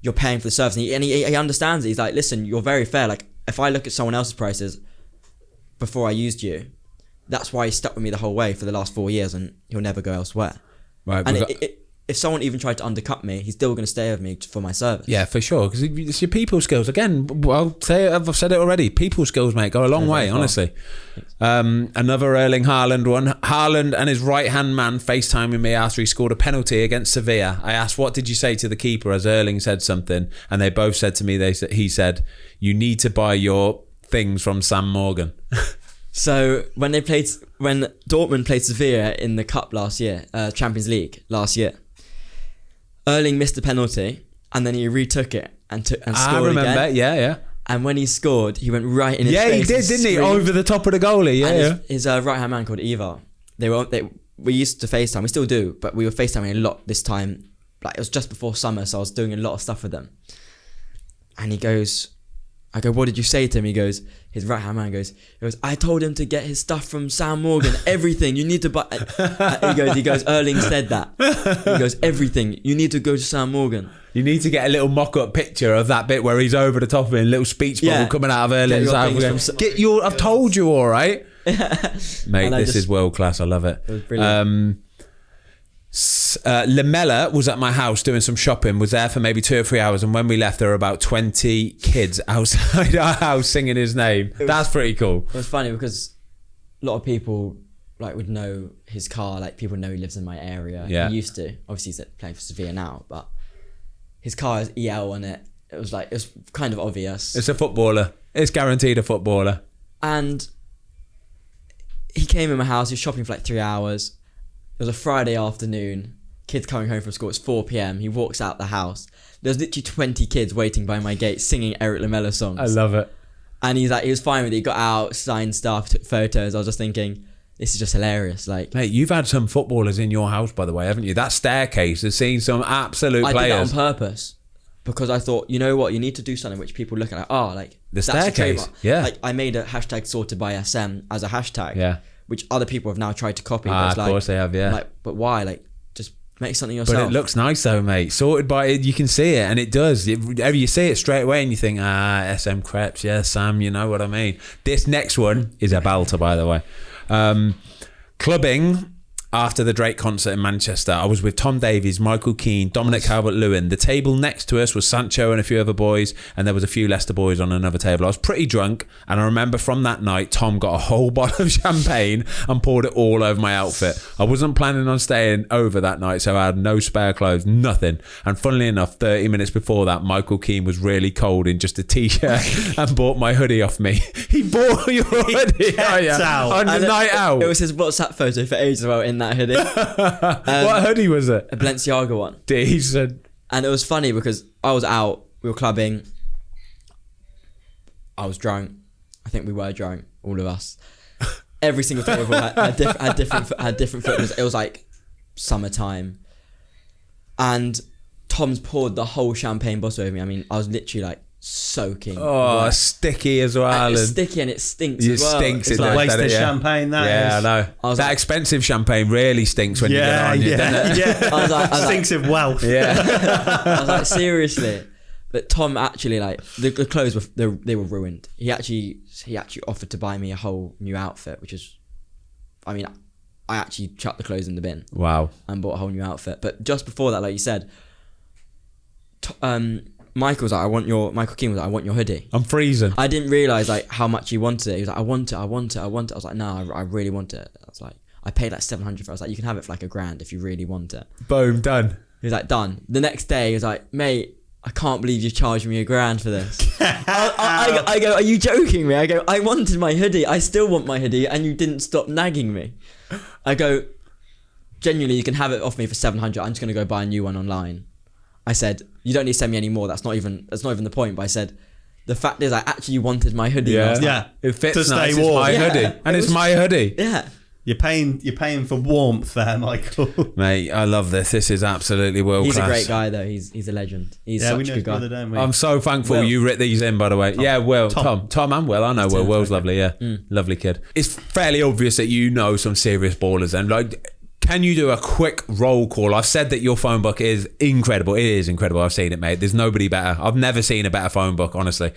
you're paying for the service. And he understands it. He's like, listen, you're very fair. Like, if I look at someone else's prices before I used you, that's why he stuck with me the whole way for the last 4 years and he'll never go elsewhere. Right, And if someone even tried to undercut me, he's still going to stay with me for my service. yeah, for sure. Because it's your people skills. Again, I've said it already. People skills, mate, go a long way, honestly. Another Erling Haaland one. Haaland and his right-hand man FaceTiming me after he scored a penalty against Sevilla. I asked, what did you say to the keeper as Erling said something? And they both said to me, he said, you need to buy your things from Sam Morgan. So when Dortmund played Sevilla in the cup last year, Champions League last year, Erling missed a penalty and then he retook it and scored again. I remember, yeah. And when he scored, he went right in his face. Yeah, he did, and didn't he? screamed. Over the top of the goalie, yeah. And his right hand man called Eva. We used to FaceTime. We still do, but we were FaceTiming a lot this time. Like it was just before summer, so I was doing a lot of stuff with them. And I go, what did you say to him? He goes, his right hand man goes, I told him to get his stuff from Sam Morgan. Everything you need to buy. He goes, Erling said that. He goes, everything you need to go to Sam Morgan. You need to get a little mock-up picture of that bit where he's over the top of it, a little speech bubble coming out of Erling's eye. I've told you, all right, mate. This is world class. I love it. It was brilliant. Lamella was at my house doing some shopping, was there for maybe 2 or 3 hours, and when we left there were about 20 kids outside our house singing his name. That's pretty cool. It was funny because a lot of people like would know his car, like people know he lives in my area. Yeah. He used to. Obviously he's playing for Sevilla now, but his car has EL on it. It was kind of obvious. It's a footballer. It's guaranteed a footballer. And he came in my house, he was shopping for like 3 hours. It was a Friday afternoon, kids coming home from school, it's 4 p.m. He walks out the house. There's literally 20 kids waiting by my gate singing Eric Lamella songs. I love it. And he was fine with it. He got out, signed stuff, took photos. I was just thinking, this is just hilarious. Like, mate, you've had some footballers in your house, by the way, haven't you? That staircase has seen some absolute I players. did that on purpose because I thought, you know what, you need to do something which people look at like, The that's a staircase, trademark. yeah. Like, I made a hashtag sorted by SM as a hashtag. Yeah. Which other people have now tried to copy. But it's Of course they have, yeah. Like, but why? Like, just make something yourself. But it looks nice though, mate. Sorted by it, you can see it, and it does. You see it straight away, and you think, SM Creps, yeah, Sam, you know what I mean. This next one is a belter, by the way. Clubbing. After the Drake concert in Manchester, I was with Tom Davies, Michael Keane, Dominic Calvert-Lewin. The table next to us was Sancho and a few other boys, and there was a few Leicester boys on another table. I was pretty drunk, and I remember from that night, Tom got a whole bottle of champagne and poured it all over my outfit. I wasn't planning on staying over that night, so I had no spare clothes, nothing. And funnily enough, 30 minutes before that, Michael Keane was really cold in just a t-shirt and bought my hoodie off me. He bought your hoodie on the night out. It was his WhatsApp photo for ages about in that hoodie. What hoodie was it? A Balenciaga one. Decent. And it was funny because I was out, we were clubbing, I was drunk. I think we were drunk, all of us. Every single table had different footballs. It was like summertime. And Tom's poured the whole champagne bottle over me. I mean, I was literally like soaking. Oh, wet. sticky as well. And it's and sticky and it stinks it as well. stinks. It's It like, does, Waste doesn't of it? Yeah. champagne, that Yeah, is. I know. I was That like- expensive champagne really stinks when you get it on you, doesn't it? yeah. I was like, Stinks of wealth. Yeah. I was like, seriously. But Tom actually, like, the clothes they were ruined. He actually offered to buy me a whole new outfit, which is, I mean, I actually chucked the clothes in the bin Wow. and bought a whole new outfit. But just before that, like you said, Michael was like, Michael Keane was like, I want your hoodie. I'm freezing. I didn't realise like how much he wanted it. He was like, I want it. I was like, no, I really want it. I was like, I paid like 700 for it. I was like, you can have it for like $1,000 if you really want it. Boom, done. He was like, done. The next day, he was like, mate, I can't believe you charged me $1,000 for this. I go, are you joking me? I go, I wanted my hoodie. I still want my hoodie, and you didn't stop nagging me. I go, genuinely, you can have it off me for 700. I'm just gonna go buy a new one online. I said, you don't need to send me any more. That's not even the point. But I said, the fact is, I actually wanted my hoodie. Yeah. I was like, Yeah. It fits To stay nice. It's warm. my Yeah. hoodie. And it's my hoodie. yeah. You're paying for warmth there, Michael. Mate, I love this. This is absolutely world He's class. a great guy though. He's a legend. He's Yeah, such we a know good his guy. brother, don't we? I'm so thankful Will. you writ these in, by the way. Yeah, Will. Tom and Will. I know Will. Will's lovely, yeah. Lovely kid. It's fairly obvious that you know some serious ballers. And like, can you do a quick roll call? I've said that your phone book is incredible. It is incredible. I've seen it, mate. There's nobody better. I've never seen a better phone book, honestly.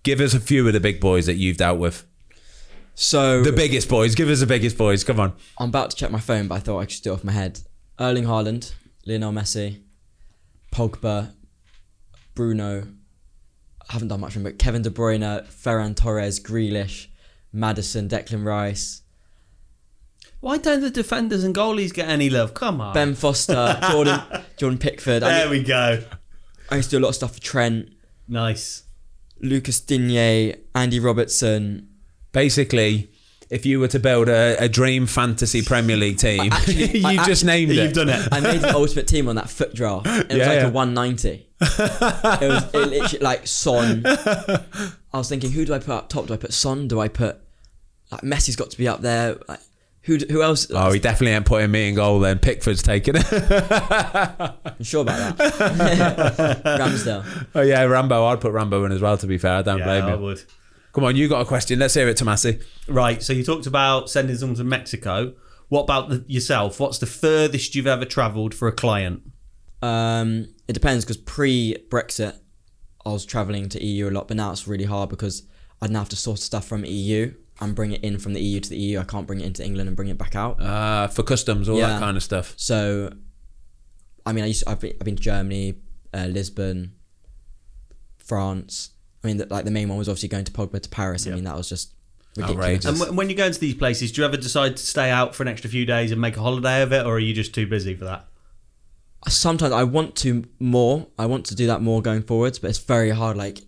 Give us a few of the big boys that you've dealt with. So The biggest boys. Give us the biggest boys. Come on. I'm about to check my phone, but I thought I could just do it off my head. Erling Haaland, Lionel Messi, Pogba, Bruno. I haven't done much from, but Kevin De Bruyne, Ferran Torres, GrEHS, Maddison, Declan Rice, Why don't the defenders and goalies get any love? Come on. Ben Foster, Jordan Pickford. There we go. I used to do a lot of stuff for Trent, Nice. Lucas Digne, Andy Robertson. Basically, if you were to build a dream fantasy Premier League team, you just named it. You've done it. I made an ultimate team on that foot draft. It was Yeah, like yeah. a 190. It literally like Son. I was thinking, who do I put up top? Do I put Son? Do I put like Messi's got to be up there? Like who else? Oh, he definitely ain't putting me in goal then. Pickford's taking it. I'm sure about that. Ramsdale. Oh yeah, Rambo. I'd put Rambo in as well, to be fair. I don't blame I you. would. Come on, you got a question. Let's hear it, Tomasi. Right, so you talked about sending someone to Mexico. What about yourself? What's the furthest you've ever travelled for a client? It depends because pre-Brexit, I was travelling to EU a lot, but now it's really hard because I'd now have to source stuff from EU and bring it in from the EU to the EU. I can't bring it into England and bring it back out. For customs, all Yeah. that kind of stuff. So, I mean, I've been to Germany, Lisbon, France. I mean, the main one was obviously going to Pogba to Paris. I mean, that was just ridiculous. Outrageous. And when you go into these places, do you ever decide to stay out for an extra few days and make a holiday of it, or are you just too busy for that? Sometimes I want to do that more going forwards, but it's very hard. Like,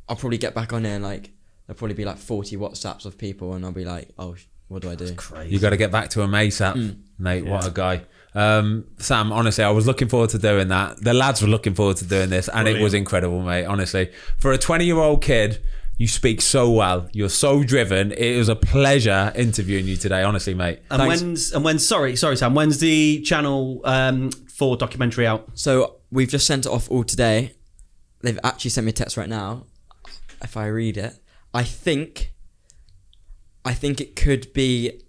I'll probably get back on there and like there'll probably be like 40 WhatsApps of people, and I'll be like, oh, what do I do? Crazy. You got to get back to him ASAP, mate. What a guy. Sam, honestly, I was looking forward to doing that. The lads were looking forward to doing this, and it was incredible, mate. Honestly, for a 20-year-old kid, you speak so well. You're so driven. It was a pleasure interviewing you today, honestly, mate. And sorry Sam, when's the channel for documentary out? So we've just sent it off all today. They've actually sent me a text right now. If I read it, I think it could be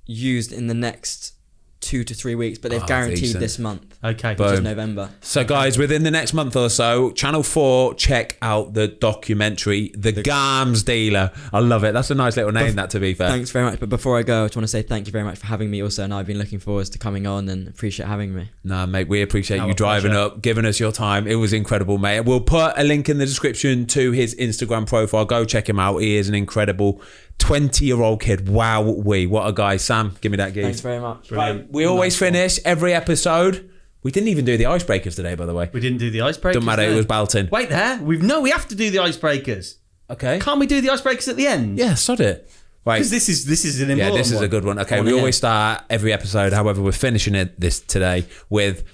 used in the next 2 to 3 weeks, but they've guaranteed decent. this month, Okay. which is Boom. November. So, guys, within the next month or so, Channel 4, check out the documentary, The Gams Dealer. I love it. That's a nice little name, that, to be fair. Thanks very much. But before I go, I just want to say thank you very much for having me also, and I've been looking forward to coming on and appreciate having me. Nah, mate, we appreciate Our you driving pleasure. up, giving us your time. It was incredible, mate. We'll put a link in the description to his Instagram profile. Go check him out. He is an incredible 20-year-old kid. Wow, what a guy. Sam, give me that geese. Thanks very much. Right, we always finish every episode. We didn't even do the icebreakers today, by the way. We didn't do the icebreakers. Doesn't matter, it then. was belting. Wait there. We have to do the icebreakers. Okay. Can't we do the icebreakers at the end? Yeah, sod it. Right. Because this is an important Yeah, this is one. a good one. Okay, wanna we hear. always start every episode. However, we're finishing this today with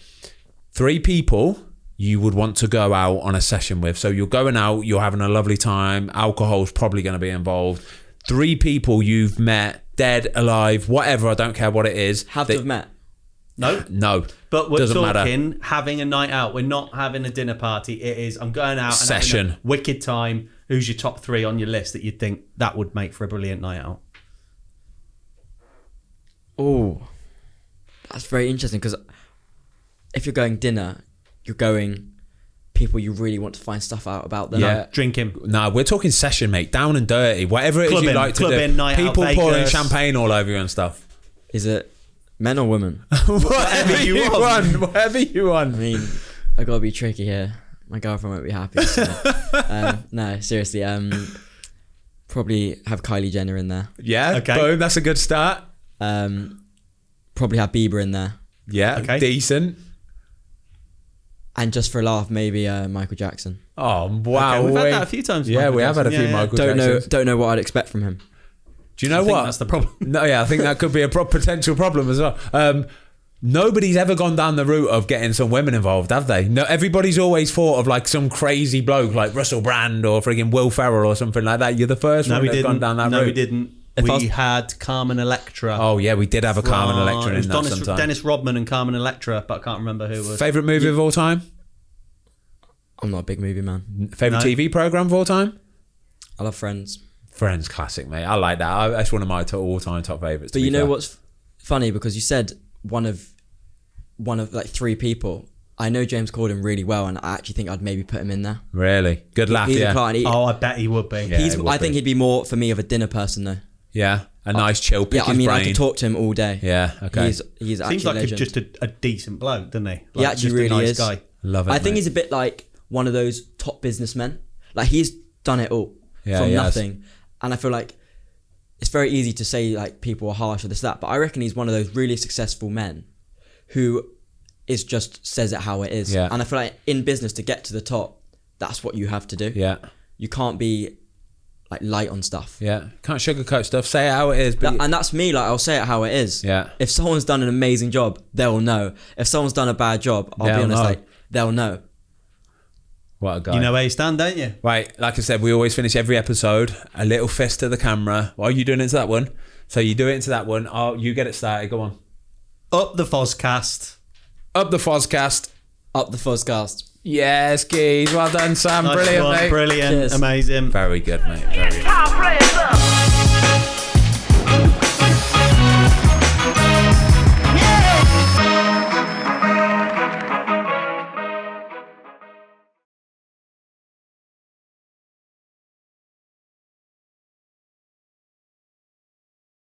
3 people you would want to go out on a session with. So you're going out, you're having a lovely time. Alcohol's probably going to be involved. 3 people you've met, dead, alive, whatever. I don't care what it is. Have to have met. No. But we're Doesn't talking matter. having a night out. We're not having a dinner party. It is, I'm going out and Session. having a wicked time. Who's your top 3 on your list that you'd think that would make for a brilliant night out? Oh, that's very interesting because if you're going dinner, you're going people you really want to find stuff out about them. Yeah. Drinking. No, we're talking session, mate. Down and dirty. Whatever it is Clubbing, you like to do. clubbing, night out, People pouring Vegas. champagne all over you and stuff. Is it men or women? Whatever you want. Whatever you want. I mean, I gotta be tricky here. My girlfriend won't be happy. So, no, seriously. Probably have Kylie Jenner in there. Yeah, Okay. boom. That's a good start. Probably have Bieber in there. Yeah, Okay. decent. And just for a laugh, maybe Michael Jackson. Oh, wow. Okay, we've had that a few times. Yeah, Michael we have had a Jackson. few Yeah, Michael Don't Jacksons. know what I'd expect from him. Do you know I think what? that's the problem. No, yeah, I think that could be a potential problem as well. Nobody's ever gone down the route of getting some women involved, have they? No, everybody's always thought of like some crazy bloke like Russell Brand or friggin' Will Ferrell or something like that. You're the first No, one we that's didn't. gone down that route. No, we didn't. If I We was- had Carmen Electra. Oh yeah, we did have a Carmen It Electra was in that sometime. Dennis Rodman and Carmen Electra, but I can't remember who it was. Favorite movie of all time? I'm not a big movie man. Favorite No. TV program of all time? I love Friends. Friends, classic, mate. I like that. That's one of my all-time top favorites. But you know what's funny? Because you said one of like 3 people. I know James Corden really well, and I actually think I'd maybe put him in there. Really good laugh, He's a yeah. client. Oh, I bet he would be. Yeah. it would I think be. he'd be more for me of a dinner person though. Yeah, a nice chill. Pick Yeah, I his mean, I brain. could talk to him all day. Yeah, okay. He's actually Seems like a legend. just a decent bloke, doesn't he? He actually just really a nice is. guy. Love it. I think mate. he's a bit like one of those top businessmen. Like he's done it all Yeah, from he has. nothing, and I feel like it's very easy to say like people are harsh or this that, but I reckon he's one of those really successful men who is just says it how it is. Yeah. And I feel like in business to get to the top, that's what you have to do. Yeah, You can't be like light on stuff. yeah. Can't sugarcoat stuff. Say it how it is. But And that's me. Like I'll say it how it is. yeah, If someone's done an amazing job, they'll know. If someone's done a bad job, I'll They'll be honest, know. like they'll know. what a guy. You know where you stand, don't you? Right, like I said, we always finish every episode a little fist to the camera. Why are you doing it to that one? So you do it into that one. Oh, you get it started. Go on. Up the Fozcast. Up the Fozcast. Up the Fozcast. Yes, geez. Well done, Sam. Nice Brilliant, one, mate. Brilliant. Cheers. Amazing. Very good, mate. Very good. Top friends.